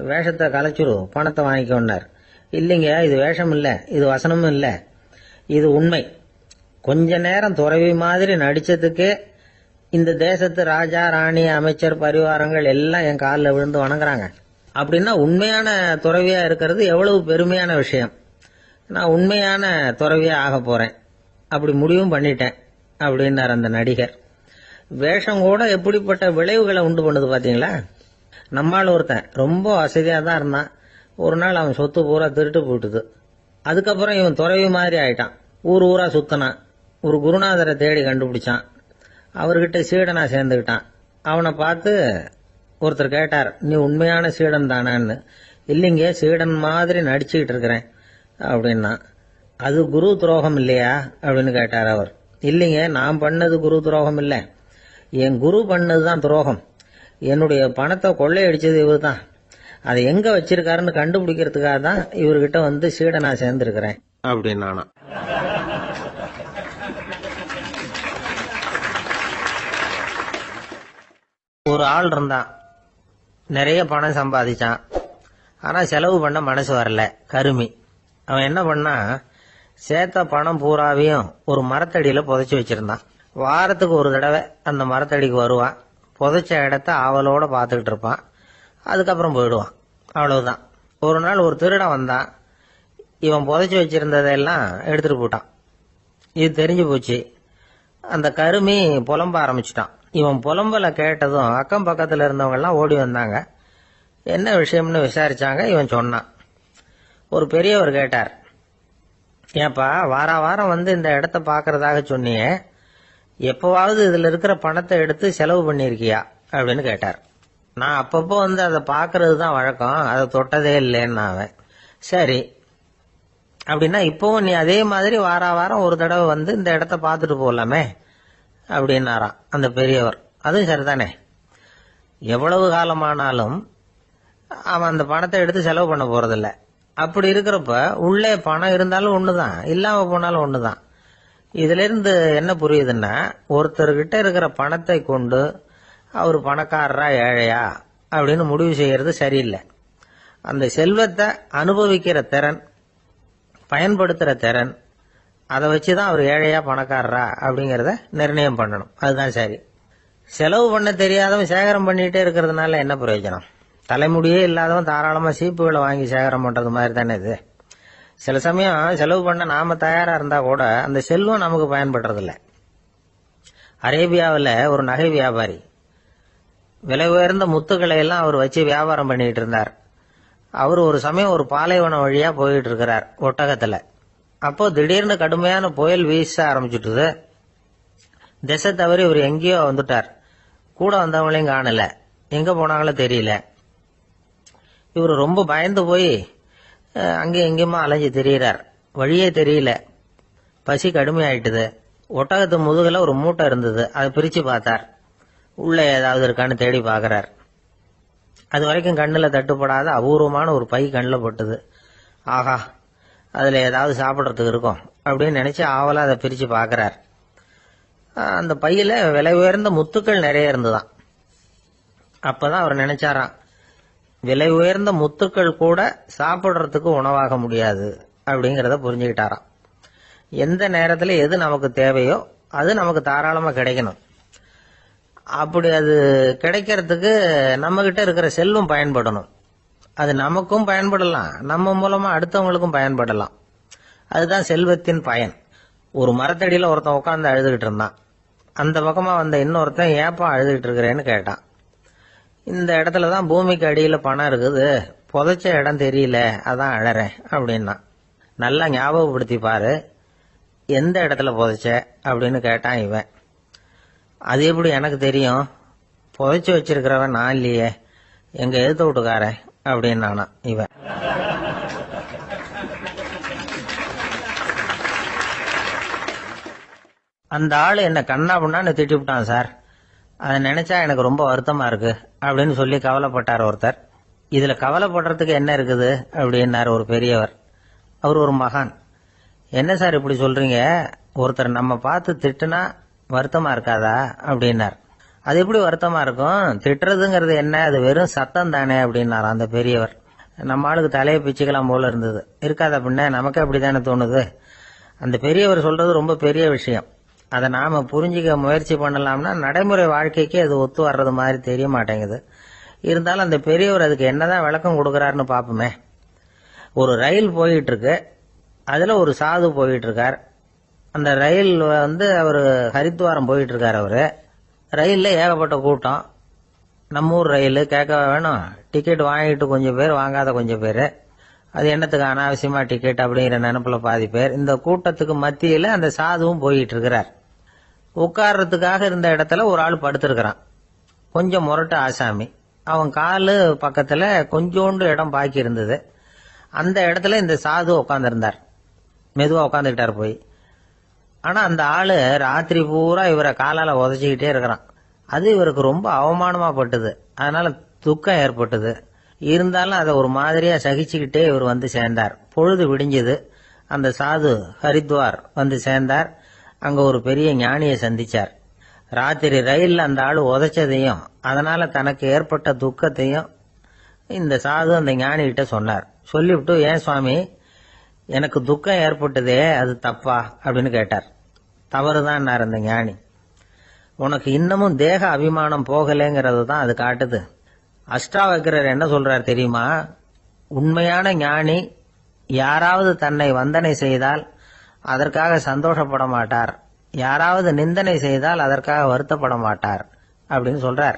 வேஷத்தை கலைச்சிரு, பணத்தை வாங்கிக்கொண்டார். இல்லைங்க, இது வேஷம் இல்ல, இது வசனமும் இல்ல, இது உண்மை. கொஞ்ச நேரம் துறவி மாதிரி நடிச்சதுக்கே இந்த தேசத்து ராஜா, ராணி, அமைச்சர், பரிவாரங்கள் எல்லாம் என் காலில் விழுந்து வணங்குறாங்க. அப்படின்னா உண்மையான துறவியா இருக்கிறது எவ்வளவு பெருமையான விஷயம். நான் உண்மையான துறவியா ஆக போறேன், அப்படி முடிவும் பண்ணிட்டேன் அப்படின்னார் அந்த நடிகர். வேஷம் கூட எப்படிப்பட்ட விளைவுகளை உண்டு பண்ணுது பாத்தீங்களா. நம்மால் ஒருத்தன் ரொம்ப வசதியா தான் இருந்தான். ஒரு நாள் அவன் சொத்து பூரா திருட்டு போட்டுது. அதுக்கப்புறம் இவன் துறவி மாதிரி ஆயிட்டான். ஊர் ஊரா சுத்தினான். ஒரு குருநாதரை தேடி கண்டுபிடிச்சான். அவர்கிட்ட சீடனா சேர்ந்துக்கிட்டான். அவனை பார்த்து ஒருத்தர் கேட்டார், நீ உண்மையான சீடன் தானான்னு. இல்லைங்க, சீடன் மாதிரி நடிச்சுக்கிட்டு இருக்கிறேன் அப்படின்னா. அது குரு துரோகம் இல்லையா அப்படின்னு கேட்டார் அவர். இல்லைங்க, நான் பண்ணது குரு துரோகம் இல்லை, என் குரு பண்ணதுதான் துரோகம். என்னுடைய பணத்தை கொள்ளையடிச்சது இவர் தான். அதை எங்க வச்சிருக்காருன்னு கண்டுபிடிக்கிறதுக்காக தான் இவர்கிட்ட சீடனா சேர்ந்திருக்கிறேன் அப்படின்னானா. ஒரு ஆள் இருந்தான், நிறைய பணம் சம்பாதிச்சான். ஆனா செலவு பண்ண மனசு வரல, கருமி. அவன் என்ன பண்ணா, சேர்த்த பணம் பூராவையும் ஒரு மரத்தடியில புதைச்சு வச்சிருந்தான். வாரத்துக்கு ஒரு தடவை அந்த மரத்தடிக்கு வருவான். புதைச்ச இடத்த ஆவலோட பார்த்துக்கிட்டு இருப்பான். அதுக்கப்புறம் போயிடுவான். அவ்வளவுதான். ஒரு நாள் ஒரு திருடன் வந்தான். இவன் புதைச்சி வச்சிருந்ததெல்லாம் எடுத்துட்டு போட்டான். இது தெரிஞ்சு போச்சு. அந்த கருமி புலம்ப ஆரம்பிச்சுட்டான். இவன் புலம்பலை கேட்டதும் அக்கம் பக்கத்தில் இருந்தவங்க எல்லாம் ஓடி வந்தாங்க. என்ன விஷயம்னு விசாரிச்சாங்க. இவன் சொன்னான். ஒரு பெரியவர் கேட்டார், ஏன்பா வாரம் வந்து இந்த இடத்த பாக்குறதாக சொன்னியே, எப்பவாவது இதுல இருக்கிற பணத்தை எடுத்து செலவு பண்ணிருக்கியா அப்படின்னு கேட்டார். நான் அப்பப்போ வந்து அதை பாக்குறது தான் வழக்கம், அதை தொட்டதே இல்லைன்னு அவன். சரி அப்படின்னா இப்பவும் நீ அதே மாதிரி வாரம் ஒரு தடவை வந்து இந்த இடத்த பார்த்துட்டு போகலாமே அப்படின்னாராம் அந்த பெரியவர். அதுவும் சரிதானே, எவ்வளவு காலமானாலும் அவன் அந்த பணத்தை எடுத்து செலவு பண்ண போறதில்ல. அப்படி இருக்கிறப்ப உள்ளே பணம் இருந்தாலும் ஒண்ணுதான், இல்லாம போனாலும் ஒண்ணுதான். இதுல இருந்து என்ன புரியுதுன்னா, ஒருத்தர்கிட்ட இருக்கிற பணத்தை கொண்டு அவர் பணக்காரரா ஏழையா அப்படின்னு முடிவு செய்யறது சரியில்லை. அந்த செல்வத்தை அனுபவிக்கிற திறன், பயன்படுத்துற திறன், அதை வச்சுதான் அவர் ஏழையா பணக்காரரா அப்படிங்கறத நிர்ணயம் பண்ணணும். அதுதான் சரி. செலவு பண்ண தெரியாதவன் சேகரம் பண்ணிட்டே இருக்கிறதுனால என்ன பிரயோஜனம்? தலைமுடியே இல்லாதவன் தாராளமா சீப்புகளை வாங்கி சேகரம் பண்றது மாதிரி தானே இது. சில சமயம் செலவு பண்ண நாம தயாரா இருந்தா கூட அந்த செல்வம் நமக்கு பயன்படுறதில்ல. அரேபியாவில் ஒரு நகை வியாபாரி விலை உயர்ந்த முத்துக்களை எல்லாம் அவர் வச்சு வியாபாரம் பண்ணிட்டு இருந்தார். அவர் ஒரு சமயம் ஒரு பாலைவனம் வழியா போயிட்டு இருக்கிறார் ஒட்டகத்துல. அப்போ திடீர்னு கடுமையான புயல் வீச ஆரம்பிச்சுட்டுது. திசை தவறி இவர் எங்கேயோ வந்துட்டார். கூட வந்தவங்களையும் காணல, எங்க போனாங்களோ தெரியல. இவர் ரொம்ப பயந்து போய் அங்கேயும் எங்கேயுமா அலைஞ்சு திரியிறார். வழியே தெரியல. பசி கடுமையாயிட்டுது. ஒட்டகத்து முதுகுல ஒரு மூட்டை இருந்தது. அதை பிரிச்சு பார்த்தார். உள்ள ஏதாவது இருக்கான்னு தேடி பார்க்கறார். அது வரைக்கும் கண்ணுல தட்டுப்படாத அபூர்வமான ஒரு பை கண்ணில் பட்டுது. ஆஹா, அதுல ஏதாவது சாப்பிட்றதுக்கு இருக்கும் அப்படின்னு நினைச்சு ஆவலா அதை பிரிச்சு பார்க்கறார். அந்த பையில விலை உயர்ந்த முத்துக்கள் நிறைய இருந்துதான். அப்பதான் அவர் நினைச்சாராம், விலை உயர்ந்த முத்துக்கள் கூட சாப்பிடுறதுக்கு உணவாக முடியாது அப்படிங்கறத புரிஞ்சுக்கிட்டாராம். எந்த நேரத்துல எது நமக்கு தேவையோ அது நமக்கு தாராளமா கிடைக்கணும். அப்படி அது கிடைக்கிறதுக்கு நம்ம கிட்ட இருக்கிற செல்வம் பயன்படணும். அது நமக்கும் பயன்படலாம், நம்ம மூலமா அடுத்தவங்களுக்கும் பயன்படலாம். அதுதான் செல்வத்தின் பயன். ஒரு மரத்தடியில ஒருத்தன் உட்காந்து அழுதுகிட்டு இருந்தான். அந்த பக்கமா வந்த இன்னொருத்தன் ஏப்பா அழுதுகிட்டு இருக்கிறேன்னு கேட்டான். இந்த இடத்துலதான் பூமிக்கு அடியில பணம் இருக்குது, புதைச்ச இடம் தெரியல, அதான் அழறேன் அப்படின்னா. நல்லா ஞாபகப்படுத்தி பாரு, எந்த இடத்துல புதைச்ச அப்படின்னு கேட்டான் இவன். அது எப்படி எனக்கு தெரியும், புதைச்சு வச்சிருக்கிறவன் நான் இல்லையே, எங்க எழுத்து வீட்டுக்காரன் அப்படின்னானா இவன். அந்த ஆளு என்ன கண்ணா பண்ணான்னு திட்டிவிட்டான் சார், அதை நினைச்சா எனக்கு ரொம்ப வருத்தமா இருக்கு அப்படின்னு சொல்லி கவலைப்பட்டார் ஒருத்தர். இதுல கவலைப்படுறதுக்கு என்ன இருக்குது அப்படின்னாரு ஒரு பெரியவர். அவர் ஒரு மகான். என்ன சார் இப்படி சொல்றீங்க, ஒருத்தர் நம்ம பார்த்து திட்டுனா வருத்தமா இருக்காதா அப்படின்னார். அது எப்படி வருத்தமா இருக்கும், திட்டுறதுங்கிறது என்ன, அது வெறும் சத்தம் தானே அப்படின்னார் அந்த பெரியவர். நம்ம ஆளுக்கு தலையை பிச்சுக்கலாம் போல இருந்தது. இருக்காத அப்படின்னா நமக்கு அப்படித்தானே தோணுது. அந்த பெரியவர் சொல்றது ரொம்ப பெரிய விஷயம். அதை நாம புரிஞ்சிக்க முயற்சி பண்ணலாம்னா நடைமுறை வாழ்க்கைக்கு அது ஒத்து வர்றது மாதிரி தெரிய மாட்டேங்குது. இருந்தாலும் அந்த பெரியவர் அதுக்கு என்னதான் விளக்கம் கொடுக்கறாருன்னு பாப்போமே. ஒரு ரயில் போயிட்டு இருக்கு, அதுல ஒரு சாது போயிட்டு இருக்கார். அந்த ரயில் வந்து அவரு ஹரித்வாரம் போயிட்டு இருக்காரு. அவரு ரயில்ல ஏகப்பட்ட கூட்டம். நம்ம ஊர் ரயில் கேட்க வேணும், டிக்கெட் வாங்கிட்டு கொஞ்சம் பேர், வாங்காத கொஞ்சம் பேர். அது என்னத்துக்கு அனாவசியமா டிக்கெட் அப்படிங்கிற நினைப்புல பாதி பேர். இந்த கூட்டத்துக்கு மத்தியில அந்த சாதுவும் போயிட்டு இருக்கிறார். உட்கார்றதுக்காக இருந்த இடத்துல ஒரு ஆள் படுத்திருக்கிறான். கொஞ்சம் முரட்டு ஆசாமி. அவன் காலு பக்கத்துல கொஞ்சோண்டு இடம் பாக்கி இருந்தது. அந்த இடத்துல இந்த சாது உட்கார்ந்திருந்தார். மெதுவா உட்காந்துக்கிட்டார் போய். ஆனா அந்த ஆளு ராத்திரி பூரா இவரை காலால உதச்சிக்கிட்டே இருக்கிறான். அது இவருக்கு ரொம்ப அவமானமா பட்டது. அதனால துக்கம் ஏற்பட்டது. இருந்தாலும் அதை ஒரு மாதிரியா சகிச்சுக்கிட்டே இவர் வந்து சேர்ந்தார். பொழுது விடிஞ்சது. அந்த சாது ஹரித்வார் வந்து சேர்ந்தார். அங்க ஒரு பெரிய ஞானியை சந்திச்சார். ராத்திரி ரயில்ல அந்த ஆளு உதைச்சதையும் அதனால தனக்கு ஏற்பட்ட துக்கத்தையும் இந்த சாது அந்த ஞானி கிட்ட சொன்னார். சொல்லிவிட்டு, ஏன் சுவாமி, எனக்கு துக்கம் ஏற்பட்டதே அது தப்பா அப்படின்னு கேட்டார். தவறுதான் அந்த ஞானி. உனக்கு இன்னமும் தேக அபிமானம் போகலைங்கிறது தான் அது காட்டுது. அஷ்டாவக்கரர் என்ன சொல்றார் தெரியுமா, உண்மையான ஞானி யாராவது தன்னை வந்தனை செய்தால் அதற்காக சந்தோஷப்பட மாட்டார், யாராவது நிந்தனை செய்தால் அதற்காக வருத்தப்பட மாட்டார் அப்படின்னு சொல்றார்.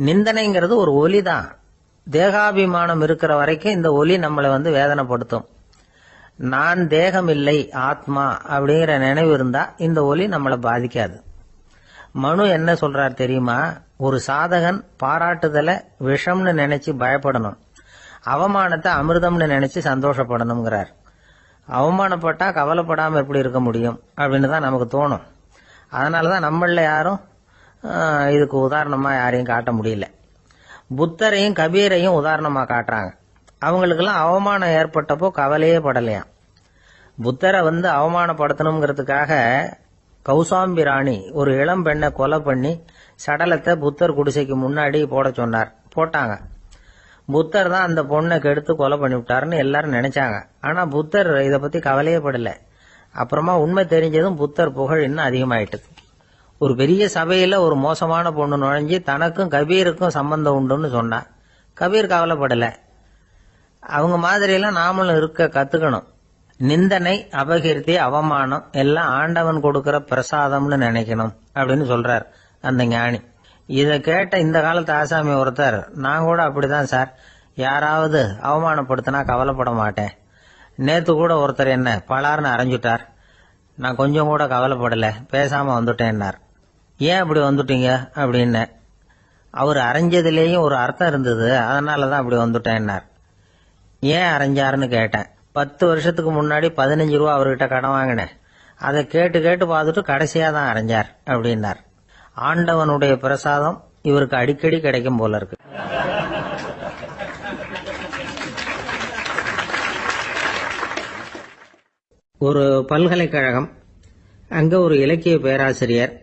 நிந்தனைங்கிறது ஒரு ஒலி தான். தேகாபிமானம் இருக்கிற வரைக்கும் இந்த ஒலி நம்மளை வேதனைப்படுத்தும். நான் தேகம் இல்லை, ஆத்மா அப்படிங்கிற நினைவு இருந்தா இந்த ஒலி நம்மளை பாதிக்காது. மனு என்ன சொல்றார் தெரியுமா? ஒரு சாதகன் பாராட்டுதலை விஷம்னு நினைச்சு பயப்படணும், அவமானத்தை அமிர்தம்னு நினைச்சு சந்தோஷப்படணுங்கிறார். அவமானப்பட்டா கவலைப்படாம எப்படி இருக்க முடியும் அப்படின்னு தான் நமக்கு தோணும். அதனாலதான் நம்மள யாரும் இதுக்கு உதாரணமா யாரையும் காட்ட முடியல. புத்தரையும் கபீரையும் உதாரணமா காட்டுறாங்க. அவங்களுக்கெல்லாம் அவமானம் ஏற்பட்டப்போ கவலையே படலையாம். புத்தரை அவமானப்படுத்தணுங்கிறதுக்காக கௌசாம்பி ராணி ஒரு இளம் பெண்ணை கொலை பண்ணி சடலத்தை புத்தர் குடிசைக்கு முன்னாடி போட சொன்னார். போட்டாங்க. புத்தர் தான் அந்த பொண்ணை கெடுத்து கொலை பண்ணிவிட்டாருன்னு எல்லாரும் நினைச்சாங்க. ஆனா புத்தர் இதை பத்தி கவலையே படல. அப்புறமா உண்மை தெரிஞ்சதும் புத்தர் புகழ் இன்னும் அதிகமாயிட்டது. ஒரு பெரிய சபையில ஒரு மோசமான பொண்ணு நுழைஞ்சு தனக்கும் கபீருக்கும் சம்பந்தம் உண்டுன்னு சொன்னா கபீர் கவலைப்படல. அவங்க மாதிரியெல்லாம் நாமளும் இருக்க கத்துக்கணும். நிந்தனை, அபகீர்த்தி, அவமானம் எல்லாம் ஆண்டவன் கொடுக்கிற பிரசாதம்னு நினைக்கணும் அப்படின்னு சொல்றார் அந்த ஞானி. இதை கேட்ட இந்த காலத்து ஆசாமி ஒருத்தர், நான் கூட அப்படிதான் சார், யாராவது அவமானப்படுத்தினா கவலைப்பட மாட்டேன். நேத்து கூட ஒருத்தர் என்ன பலார்னு அரைஞ்சுட்டார், நான் கொஞ்சம் கூட கவலைப்படல, பேசாம வந்துட்டேன்னார். ஏன் அப்படி வந்துட்டீங்க அப்படின்னு. அவர் அரைஞ்சதுலேயும் ஒரு அர்த்தம் இருந்தது, அதனாலதான் அப்படி வந்துட்டேன்னார். ஏன் அரைஞ்சாருன்னு கேட்டேன். 10 வருஷத்துக்கு முன்னாடி 15 ரூபா அவர்கிட்ட கடன் வாங்கினேன், அதை கேட்டு கேட்டு பார்த்துட்டு கடைசியா தான் அரைஞ்சார் அப்படின்னார். ஆண்டவனுடைய பிரசாதம் இவருக்கு அடிக்கடி கிடைக்கும் போல இருக்கு. ஒரு பல்கலைக்கழகம், அங்க ஒரு இலக்கிய பேராசிரியர்,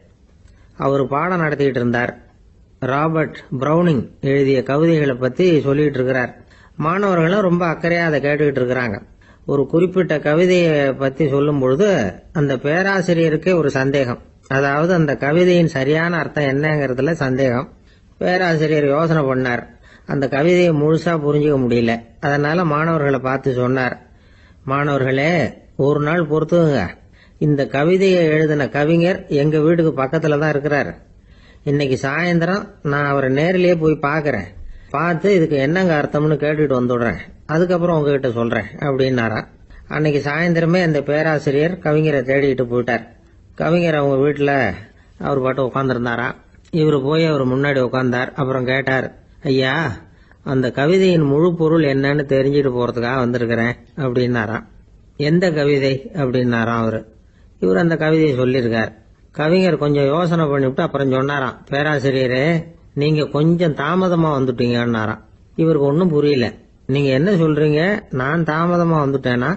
அவர் பாடம் நடத்திட்டு இருந்தார். ராபர்ட் பிரவுனிங் எழுதிய கவிதைகளை பத்தி சொல்லிட்டு இருக்கிறார். மாணவர்களும் ரொம்ப அக்கறையா அதை கேட்டுக்கிட்டு இருக்கிறாங்க. ஒரு குறிப்பிட்ட கவிதையை பத்தி சொல்லும் பொழுது அந்த பேராசிரியருக்கே ஒரு சந்தேகம். அதாவது அந்த கவிதையின் சரியான அர்த்தம் என்னங்கிறதுல சந்தேகம். பேராசிரியர் யோசனை பண்ணார். அந்த கவிதையை முழுசா புரிஞ்சுக்க முடியல. அதனால மாணவர்களை பார்த்து சொன்னார், மாணவர்களே, ஒரு நாள் பொறுத்துங்க, இந்த கவிதையை எழுதின கவிஞர் எங்க வீட்டுக்கு பக்கத்துல தான் இருக்கிறார். இன்னைக்கு சாயந்தரம் நான் அவரை நேரிலேயே போய் பாக்கிறேன், பார்த்து இதுக்கு என்னங்க அர்த்தம்னு கேட்டுட்டு வந்துடுறேன், அதுக்கப்புறம் உங்ககிட்ட சொல்றேன் அப்படின்னாரா. அன்னைக்கு சாயந்தரமே அந்த பேராசிரியர் கவிஞரை தேடிட்டு போயிட்டார். கவிஞர் அவங்க வீட்டுல அவர் பாட்டு உட்காந்துருந்தாரா. இவரு போய் அவர் முன்னாடி உட்கார்ந்தார். அப்புறம் கேட்டார், ஐயா, அந்த கவிதையின் முழு பொருள் என்னன்னு தெரிஞ்சுட்டு போறதுக்காக வந்திருக்கிறேன் அப்படின்னாராம். எந்த கவிதை அப்படின்னாராம் அவரு. இவர் அந்த கவிதையை சொல்லியிருக்கார். கவிஞர் கொஞ்சம் யோசனை பண்ணிவிட்டு அப்புறம் சொன்னாராம், பேராசிரியரே, நீங்க கொஞ்சம் தாமதமா வந்துட்டீங்கன்னாராம். இவருக்கு ஒன்னும் புரியல. நீங்க என்ன சொல்றீங்க, நான் தாமதமா வந்துட்டேனா?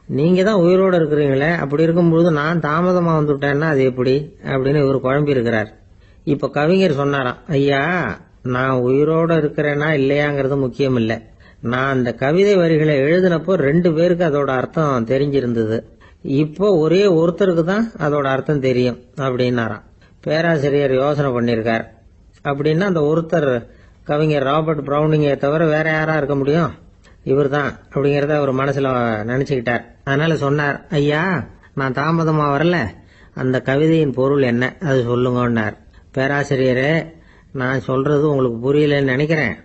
நீங்க தான் உயிரோட இருக்கிறீங்களே, அப்படி இருக்கும்போது நான் தாமதமா வந்துட்டேன்னா அது எப்படி அப்படின்னு இவர் குழம்பி இருக்கிறார். இப்ப கவிஞர் சொன்னாராம், ஐயா, நான் உயிரோட இருக்கிறேனா இல்லையாங்கிறது முக்கியம் இல்ல, நான் அந்த கவிதை வரிகளை எழுதினப்போ 2 பேருக்கு அதோட அர்த்தம் தெரிஞ்சிருந்தது, இப்போ ஒரே ஒருத்தருக்கு தான் அதோட அர்த்தம் தெரியும் அப்படின்னாராம். பேராசிரியர் யோசனை பண்ணிருக்கார். அப்படின்னா அந்த ஒருத்தர் கவிஞர் ராபர்ட் பிரவுனிங்கை தவிர வேற யாரா இருக்க முடியும்? இவர் தான் அப்படிங்கறத அவர் மனசுல நினைச்சுக்கிட்டார். அதனால சொன்னார், ஐயா, நான் தாமதமா வரல, அந்த கவிதையின் பொருள் என்ன அது சொல்லுங்கன்னார். பேராசிரியரே, நான் சொல்றது உங்களுக்கு புரியலன்னு நினைக்கிறேன்.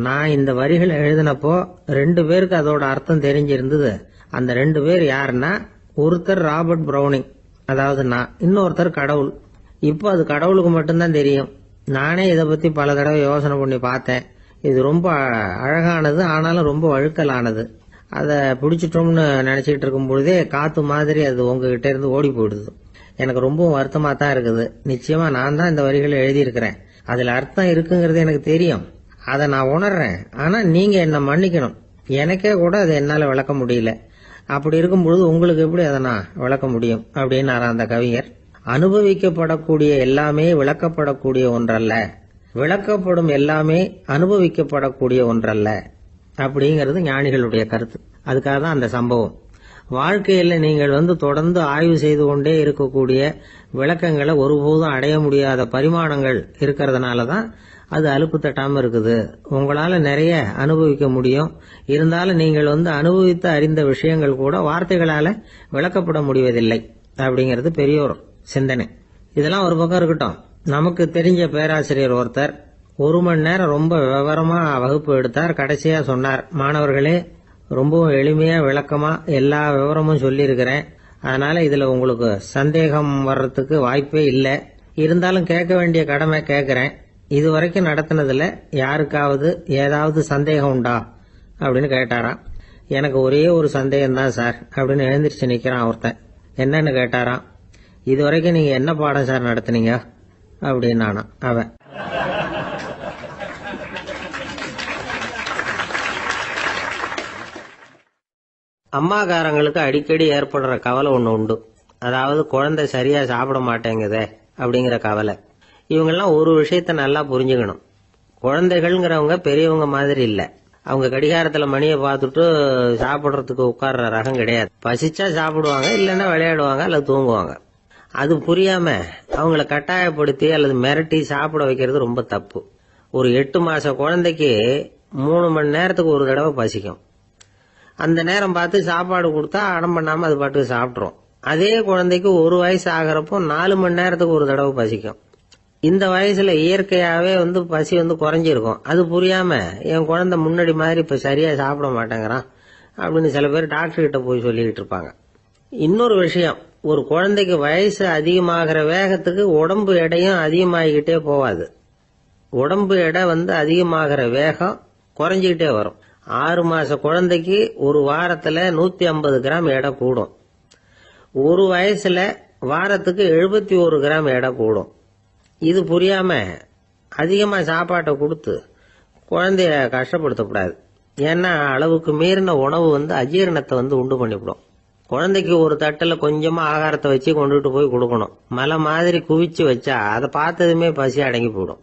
நான் இந்த வரிகளை எழுதினப்போ 2 பேருக்கு அதோட அர்த்தம் தெரிஞ்சிருந்தது. அந்த 2 பேர் யாருன்னா, ஒருத்தர் ராபர்ட் பிரவுனிங், அதாவது நான், இன்னொருத்தர் கடவுள். இப்போ அது கடவுளுக்கு மட்டும்தான் தெரியும். நானே இதை பத்தி பல தடவை யோசனை பண்ணி பார்த்தேன். இது ரொம்ப அழகானது, ஆனாலும் ரொம்ப வழுக்கலானது. அதை பிடிச்சிட்டோம்னு நினைச்சிட்டு இருக்கும் பொழுதே காத்து மாதிரி அது உங்ககிட்ட இருந்து ஓடி போயிடுது. எனக்கு ரொம்பவும் வருத்தமா தான் இருக்குது. நிச்சயமா நான் தான் இந்த வரிகளை எழுதியிருக்கிறேன், அதுல அர்த்தம் இருக்குங்கிறது எனக்கு தெரியும், அதை நான் உணர்றேன். ஆனா நீங்க என்ன மன்னிக்கணும், எனக்கே கூட அதை என்னால விளக்க முடியல. அப்படி இருக்கும் பொழுது உங்களுக்கு எப்படி அதை நான் விளக்க முடியும் அப்படின்னாரா அந்த கவிஞர். அனுபவிக்கப்படக்கூடிய எல்லாமே விளக்கப்படக்கூடிய ஒன்றல்ல, விளக்கப்படும் எல்லாமே அனுபவிக்கப்படக்கூடிய ஒன்றல்ல அப்படிங்கிறது ஞானிகளுடைய கருத்து. அதுக்காக தான் அந்த சம்பவம். வாழ்க்கையில நீங்கள் தொடர்ந்து ஆய்வு செய்து கொண்டே இருக்கக்கூடிய விளக்கங்களை ஒருபோதும் அடைய முடியாத பரிமாணங்கள் இருக்கிறதுனால தான் அது அலுப்பு தட்டாம இருக்குது. உங்களால நிறைய அனுபவிக்க முடியும். இருந்தாலும் நீங்கள் அனுபவித்து அறிந்த விஷயங்கள் கூட வார்த்தைகளால விளக்கப்பட முடிவதில்லை அப்படிங்கிறது பெரியோர் சிந்தனை. இதெல்லாம் ஒரு பக்கம் இருக்கட்டும். நமக்கு தெரிஞ்ச பேராசிரியர் ஒருத்தர் 1 மணி நேரம் ரொம்ப விவரமா வகுப்பு எடுத்தார். கடைசியா சொன்னார், மாணவர்களே, ரொம்பவும் எளிமையா விளக்கமா எல்லா விவரமும் சொல்லியிருக்கிறேன். அதனால இதுல உங்களுக்கு சந்தேகம் வர்றதுக்கு வாய்ப்பே இல்லை. இருந்தாலும் கேட்க வேண்டிய கடமை கேட்கிறேன். இதுவரைக்கும் நடத்தினதுல யாருக்காவது ஏதாவது சந்தேகம் உண்டா அப்படின்னு கேட்டாராம். எனக்கு ஒரே ஒரு சந்தேகம் தான் சார் அப்படின்னு எழுந்திரிச்சு நிக்கிறான் ஒருத்தன். என்னன்னு கேட்டாராம். இதுவரைக்கும் நீங்க என்ன பாடம் சார் நடத்துனீங்க அப்படின்னானா அவன். அம்மாக்காரங்களுக்கு அடிக்கடி ஏற்படுற கவலை ஒண்ணு உண்டு. அதாவது குழந்தை சரியா சாப்பிட மாட்டேங்குதே அப்படிங்கிற கவலை. இவங்கெல்லாம் ஒரு விஷயத்த நல்லா புரிஞ்சுக்கணும். குழந்தைகள்ங்கிறவங்க பெரியவங்க மாதிரி இல்ல. அவங்க கடிகாரத்துல மணியை பார்த்துட்டு சாப்பிடுறதுக்கு உட்கார்ற ரகம் கிடையாது. பசிச்சா சாப்பிடுவாங்க, இல்லைன்னா விளையாடுவாங்க அல்லது தூங்குவாங்க. அது புரியாம அவங்கள கட்டாயப்படுத்தி அல்லது மிரட்டி சாப்பிட வைக்கிறது ரொம்ப தப்பு. ஒரு 8 மாச குழந்தைக்கு 3 மணி நேரத்துக்கு ஒரு தடவை பசிக்கும். அந்த நேரம் பார்த்து சாப்பாடு கொடுத்தா அடம் பண்ணாம அது பாட்டுக்கு சாப்பிட்றோம். அதே குழந்தைக்கு 1 வயசு ஆகிறப்போ 4 மணி நேரத்துக்கு ஒரு தடவை பசிக்கும். இந்த வயசுல இயற்கையாவே பசி குறைஞ்சிருக்கும். அது புரியாம என் குழந்தை முன்னாடி மாதிரி இப்ப சரியா சாப்பிட மாட்டேங்கிறான் அப்படின்னு சில பேர் டாக்டர் கிட்ட போய் சொல்லிக்கிட்டு இருப்பாங்க. இன்னொரு விஷயம், ஒரு குழந்தைக்கு வயசு அதிகமாகிற வேகத்துக்கு உடம்பு எடையும் அதிகமாகிக்கிட்டே போவாது. உடம்பு எடை அதிகமாகிற வேகம் குறைஞ்சிக்கிட்டே வரும். 6 மாச குழந்தைக்கு ஒரு வாரத்துல 150 கிராம் எடை கூடும். ஒரு வயசுல வாரத்துக்கு 71 கிராம் எடை கூடும். இது புரியாம அதிகமா சாப்பாட்டை கொடுத்து குழந்தைய கஷ்டப்படுத்தக்கூடாது. ஏன்னா அளவுக்கு மீறின உணவு அஜீரணத்தை உண்டு பண்ணிவிடும். குழந்தைக்கு ஒரு தட்டுல கொஞ்சமா ஆகாரத்தை வச்சு கொண்டுட்டு போய் கொடுக்கணும். மலை மாதிரி குவிச்சு வச்சா அதை பார்த்ததுமே பசி அடங்கி போயிடும்.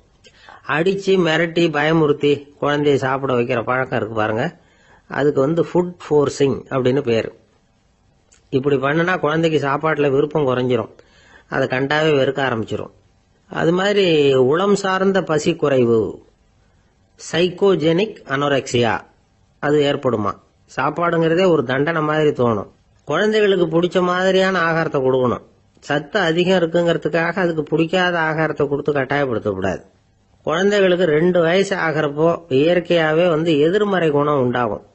அடிச்சு மிரட்டி பயமுறுத்தி குழந்தைய சாப்பிட வைக்கிற பழக்கம் இருக்கு பாருங்க. அதுக்கு ஃபுட் ஃபோர்சிங் அப்படின்னு பேரு. இப்படி பண்ணுனா குழந்தைக்கு சாப்பாட்டுல விருப்பம் குறைஞ்சிரும். அதை கண்டாவே வெறுக்க ஆரம்பிச்சிரும். அது மாதிரி உளம் சார்ந்த பசி குறைவு, சைக்கோஜெனிக் அனோரெக்சியா, அது ஏற்படுமா. சாப்பாடுங்கிறதே ஒரு தண்டனை மாதிரி தோணும். குழந்தைகளுக்கு பிடிச்ச மாதிரியான ஆகாரத்தை கொடுக்கணும். சத்து அதிகம் இருக்குங்கிறதுக்காக அதுக்கு பிடிக்காத ஆகாரத்தை கொடுத்து கட்டாயப்படுத்தக்கூடாது. குழந்தைகளுக்கு 2 வயசு ஆகிறப்போ இயற்கையாவே எதிர்மறை குணம் உண்டாகும்.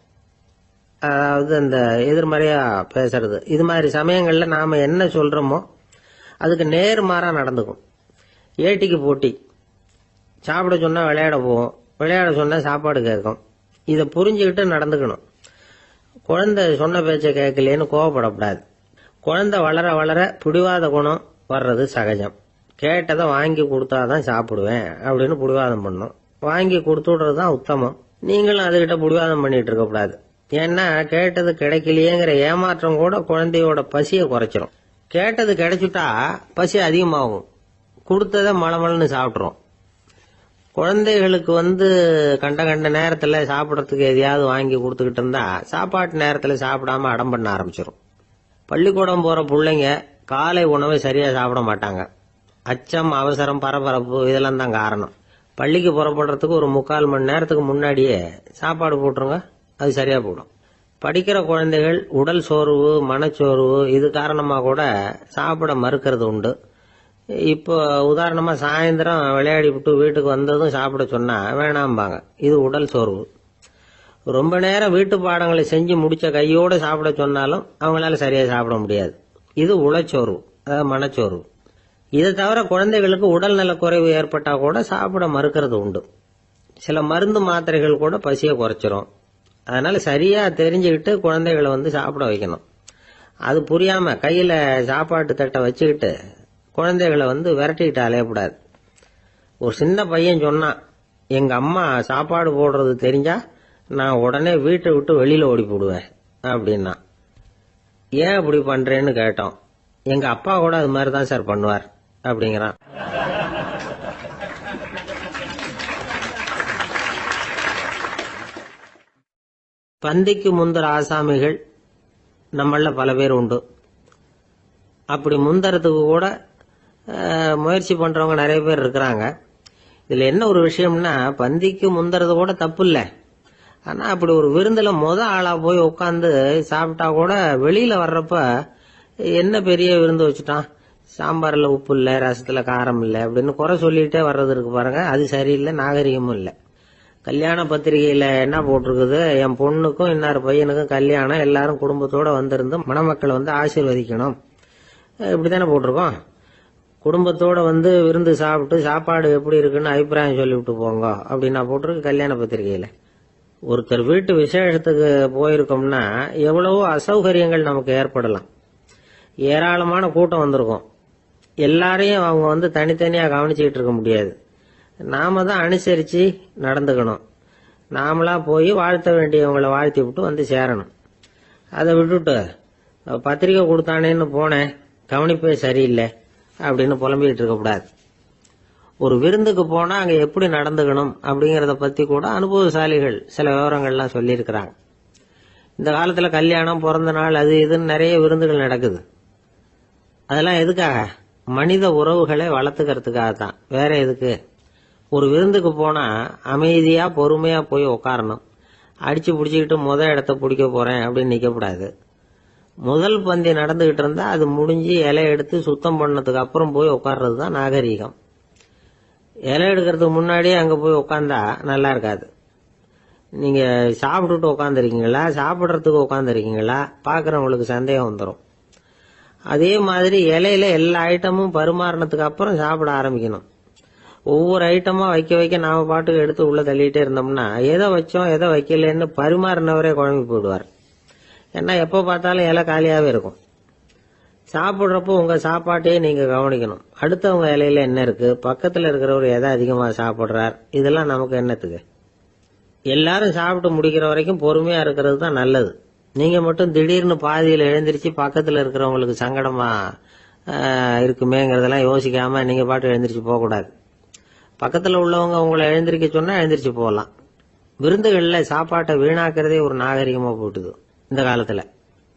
அதாவது அந்த எதிர்மறையா பேசுறது. இது மாதிரி சமயங்கள்ல நாம என்ன சொல்றோமோ அதுக்கு நேர்மாறா நடந்துக்கும். ஏட்டிக்கு போட்டி. சாப்பிட சொன்னா விளையாட போவோம், விளையாட சொன்னா சாப்பாடு கேட்கும். இதை புரிஞ்சுக்கிட்டு நடந்துக்கணும். குழந்தை சொன்ன பேச்சை கேட்கலேன்னு கோவப்படக்கூடாது. குழந்தை வளர வளர பிடிவாத குணம் வர்றது சகஜம். கேட்டதை வாங்கி கொடுத்தாதான் சாப்பிடுவேன் அப்படின்னு பிடிவாதம் பண்ணும். வாங்கி கொடுத்துடுறதுதான் உத்தமம். நீங்களும் அதுகிட்ட பிடிவாதம் பண்ணிட்டு இருக்கக்கூடாது. ஏன்னா கேட்டது கிடைக்கலையேங்கிற ஏமாற்றம் கூட குழந்தையோட பசியை குறைச்சிரும். கேட்டது கிடைச்சுட்டா பசி அதிகமாகும். கொடுத்ததை மளமளன்னு சாப்பிட்றோம். குழந்தைகளுக்கு கண்ட கண்ட நேரத்துல சாப்பிடறதுக்கு எதையாவது வாங்கி கொடுத்துக்கிட்டு இருந்தா சாப்பாட்டு நேரத்துல சாப்பிடாம அடம் பண்ண ஆரம்பிச்சிடும். பள்ளிக்கூடம் போற பிள்ளைங்க காலை உணவை சரியா சாப்பிட மாட்டாங்க. அச்சம், அவசரம், பரபரப்பு இதெல்லாம் தான் காரணம். பள்ளிக்கு புறப்படுறதுக்கு ஒரு 3/4 மணி நேரத்துக்கு முன்னாடியே சாப்பாடு போட்டுருங்க, அது சரியா போடும். படிக்கிற குழந்தைகள் உடல் சோர்வு, மனச்சோர்வு இது காரணமா கூட சாப்பிட மறுக்கிறது உண்டு. இப்போ உதாரணமா சாயந்தரம் விளையாடி விட்டு வீட்டுக்கு வந்ததும் சாப்பிட சொன்னா வேணாம்பாங்க. இது உடல் சோர்வு. ரொம்ப நேரம் வீட்டு பாடங்களை செஞ்சு முடிச்ச கையோட சாப்பிட சொன்னாலும் அவங்களால சரியா சாப்பிட முடியாது. இது உளச்சோர்வு, அதாவது மனச்சோர்வு. இதை தவிர குழந்தைகளுக்கு உடல் நல குறைவு ஏற்பட்டா கூட சாப்பிட மறுக்கிறது உண்டு. சில மருந்து மாத்திரைகள் கூட பசியை குறைச்சிரும். அதனால சரியா தெரிஞ்சுக்கிட்டு குழந்தைகளை சாப்பிட வைக்கணும். அது புரியாம கையில சாப்பாட்டு தட்டை வச்சுக்கிட்டு குழந்தைகளை விரட்டிக்கிட்டு அலையக்கூடாது. ஒரு சின்ன பையன் சொன்னான், எங்க அம்மா சாப்பாடு போடுறது தெரிஞ்சா நான் உடனே வீட்டை விட்டு வெளியில ஓடி போடுவேன் அப்படின்னா. ஏன் அப்படி பண்றேன்னு கேட்டோம். எங்க அப்பா கூட அது மாதிரி தான் சார் பண்ணுவார் அப்படிங்கிறான். பந்திக்கு முந்தர ஆசாமிகள் நம்மள பல பேர் உண்டு. அப்படி முந்தறதுக்கு கூட முயற்சி பண்றவங்க நிறைய பேர் இருக்கிறாங்க. இதுல என்ன ஒரு விஷயம்னா, பந்திக்கு முந்தறது கூட தப்பு இல்லை. ஆனா அப்படி ஒரு விருந்துல ஆளா போய் உட்காந்து சாப்பிட்டா கூட வெளியில வர்றப்ப என்ன பெரிய விருந்து வச்சுட்டான், சாம்பார்ல உப்பு இல்ல, ரசத்துல காரம் இல்ல அப்படின்னு குறை சொல்லிட்டே வர்றது இருக்கு பாருங்க, அது சரியில்லை, நாகரிகமும் இல்லை. கல்யாண பத்திரிகையில என்ன போட்டிருக்குது, என் பொண்ணுக்கும் இன்னார் பையனுக்கும் கல்யாணம், எல்லாரும் குடும்பத்தோட வந்திருந்து மணமக்கள் வந்து ஆசீர்வதிக்கணும், இப்படித்தானே போட்டிருக்கோம். குடும்பத்தோட வந்து விருந்து சாப்பிட்டு சாப்பாடு எப்படி இருக்குன்னு அபிப்பிராயம் சொல்லிவிட்டு போங்க அப்படின்னா போட்டிருக்கு கல்யாண பத்திரிகையில. ஒருத்தர் வீட்டு விசேஷத்துக்கு போயிருக்கோம்னா எவ்வளவோ அசௌகரியங்கள் நமக்கு ஏற்படலாம். ஏராளமான கூட்டம் வந்திருக்கும். எல்லாரையும் அவங்க வந்து தனித்தனியா கவனிச்சுக்கிட்டு இருக்க முடியாது. நாம தான் அனுசரிச்சு நடந்துக்கணும். நாமளா போய் வாழ்த்த வேண்டியவங்களை வாழ்த்தி விட்டு வந்து சேரணும். அதை விட்டுட்டு பத்திரிக்கை கொடுத்தானேன்னு போனேன், கவனிப்பே சரியில்லை அப்படின்னு புலம்பிக்கிட்டு இருக்கக்கூடாது. ஒரு விருந்துக்கு போனா அங்க எப்படி நடந்துக்கணும் அப்படிங்கறத பத்தி கூட அனுபவசாலிகள் சில விவரங்கள்லாம் சொல்லியிருக்கிறாங்க. இந்த காலத்துல கல்யாணம், பிறந்த நாள், அது இதுன்னு நிறைய விருந்துகள் நடக்குது. அதெல்லாம் எதுக்காக? மனித உறவுகளை வளர்த்துக்கிறதுக்காக தான், வேற எதுக்கு? ஒரு விருந்துக்கு போனா அமைதியா பொறுமையா போய் உட்காரணும். அடிச்சு பிடிச்சிக்கிட்டு இடத்த பிடிக்க போறேன் அப்படின்னு நிக்கக்கூடாது. முதல் பந்தி நடந்துகிட்டு இருந்தா அது முடிஞ்சு இலை எடுத்து சுத்தம் பண்ணதுக்கு அப்புறம் போய் உட்கார்றது தான் நாகரீகம். இலை எடுக்கிறதுக்கு முன்னாடியே அங்க போய் உட்காந்தா நல்லா இருக்காது. நீங்க சாப்பிட்டுட்டு உட்காந்துருக்கீங்களா, சாப்பிட்றதுக்கு உட்காந்துருக்கீங்களா, பாக்குறவங்களுக்கு சந்தேகம் வந்துடும். அதே மாதிரி இலையில எல்லா ஐட்டமும் பரிமாறினதுக்கு அப்புறம் சாப்பிட ஆரம்பிக்கணும். ஒவ்வொரு ஐட்டமா வைக்க வைக்க நாம பாட்டுக்கு எடுத்து உள்ள தள்ளிட்டே இருந்தோம்னா எதை வச்சோம் எதை வைக்கலன்னு பரிமாறினவரே குழம்பி போயிடுவார். ஏன்னா எப்ப பார்த்தாலும் இலை காலியாவே இருக்கும். சாப்பிட்றப்போ உங்க சாப்பாட்டையே நீங்க கவனிக்கணும். அடுத்தவங்க இலையில என்ன இருக்கு, பக்கத்துல இருக்கிறவர் எதை அதிகமா சாப்பிடுறார், இதெல்லாம் நமக்கு என்னத்துக்கு? எல்லாரும் சாப்பிட்டு முடிக்கிற வரைக்கும் பொறுமையா இருக்கிறது தான் நல்லது. நீங்க மட்டும் திடீர்னு பாதியில எழுந்திருச்சு பக்கத்துல இருக்கிறவங்களுக்கு சங்கடமா இருக்குமேங்கிறதெல்லாம் யோசிக்காம நீங்க பாட்டு எழுந்திரிச்சு போக கூடாது. பக்கத்துல உள்ளவங்க உங்களை எழுந்திருக்க சொன்னா எழுந்திரிச்சு போகலாம். விருந்துகள்ல சாப்பாட்டை வீணாக்கிறதே ஒரு நாகரிகமா போட்டுது. இந்த காலத்துல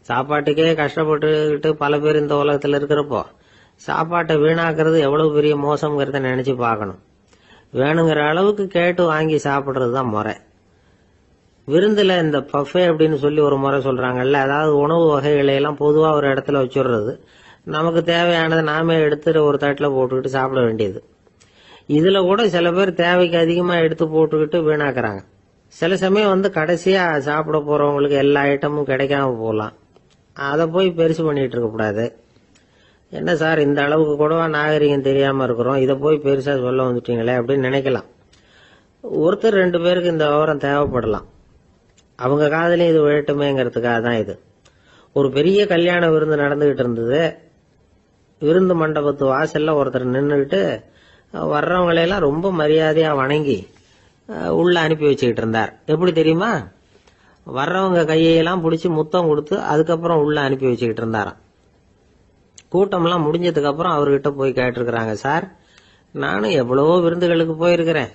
சாப்பாட்டுக்கே கஷ்டப்பட்டுக்கிட்டு பல பேர் இந்த உலகத்துல இருக்கிறப்போ சாப்பாட்டை வீணாக்குறது எவ்வளவு பெரிய மோசம்ங்கிறத நினைச்சு பார்க்கணும். வேணுங்கிற அளவுக்கு கேட்டு வாங்கி சாப்பிடுறது தான் முறை. விருந்துல இந்த பஃபே அப்படின்னு சொல்லி ஒரு முறை சொல்றாங்கல்ல, அதாவது உணவு வகைகளை எல்லாம் பொதுவா ஒரு இடத்துல வச்சுடுறது, நமக்கு தேவையானதை நாமே எடுத்து ஒரு தட்டுல போட்டுக்கிட்டு சாப்பிட வேண்டியது. இதுல கூட சில பேர் தேவைக்கு அதிகமா எடுத்து போட்டுக்கிட்டு வீணாக்குறாங்க. சில சமயம் வந்து கடைசியா சாப்பிட போறவங்களுக்கு எல்லா ஐட்டமும் கிடைக்காம போகலாம். அதை போய் பெருசு பண்ணிட்டு இருக்க கூடாது. என்ன சார் இந்த அளவுக்கு கூடவா நாகரிகம் தெரியாம இருக்கிறோம், இதை போய் பெருசா சொல்ல வந்துட்டீங்களே அப்படின்னு நினைக்கலாம். ஒருத்தர் 2 பேருக்கு இந்த விவரம் தேவைப்படலாம். அவங்க காதலையும் இது விழட்டுமேங்கிறதுக்காக தான் இது. ஒரு பெரிய கல்யாண விருந்து நடந்துகிட்டு இருந்தது. விருந்து மண்டபத்து வாசல்ல ஒருத்தர் நின்றுகிட்டு வர்றவங்களையெல்லாம் ரொம்ப மரியாதையா வணங்கி உள்ள அனுப்பி வச்சுக்கிட்டு இருந்தார். எப்படி தெரியுமா? வர்றவங்க கையெல்லாம் பிடிச்சி முத்தம் கொடுத்து அதுக்கப்புறம் உள்ள அனுப்பி வச்சுக்கிட்டு இருந்தாராம். கூட்டம்லாம் முடிஞ்சதுக்கு அப்புறம் அவர்கிட்ட போய் கேட்டிருக்கிறாங்க, சார் நானும் எவ்வளவோ விருந்துகளுக்கு போயிருக்கிறேன்,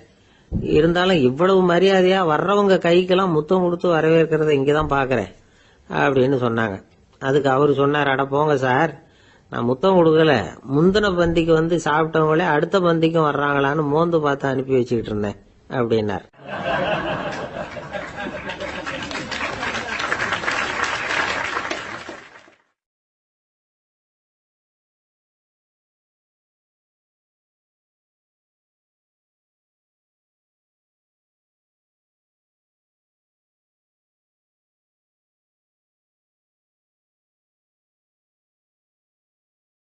இருந்தாலும் இவ்வளவு மரியாதையா வர்றவங்க கைக்கெல்லாம் முத்தம் கொடுத்து வரவேற்கிறத இங்கதான் பாக்குறேன் அப்படின்னு சொன்னாங்க. அதுக்கு அவரு சொன்னார், அட போங்க சார், நான் முத்தம் கொடுக்கல, முந்தின பந்திக்கு வந்து சாப்பிட்டவங்களே அடுத்த பந்திக்கும் வர்றாங்களான்னு மோந்து பார்த்து அனுப்பி வச்சுக்கிட்டு இருந்தேன் அப்படின்னார்.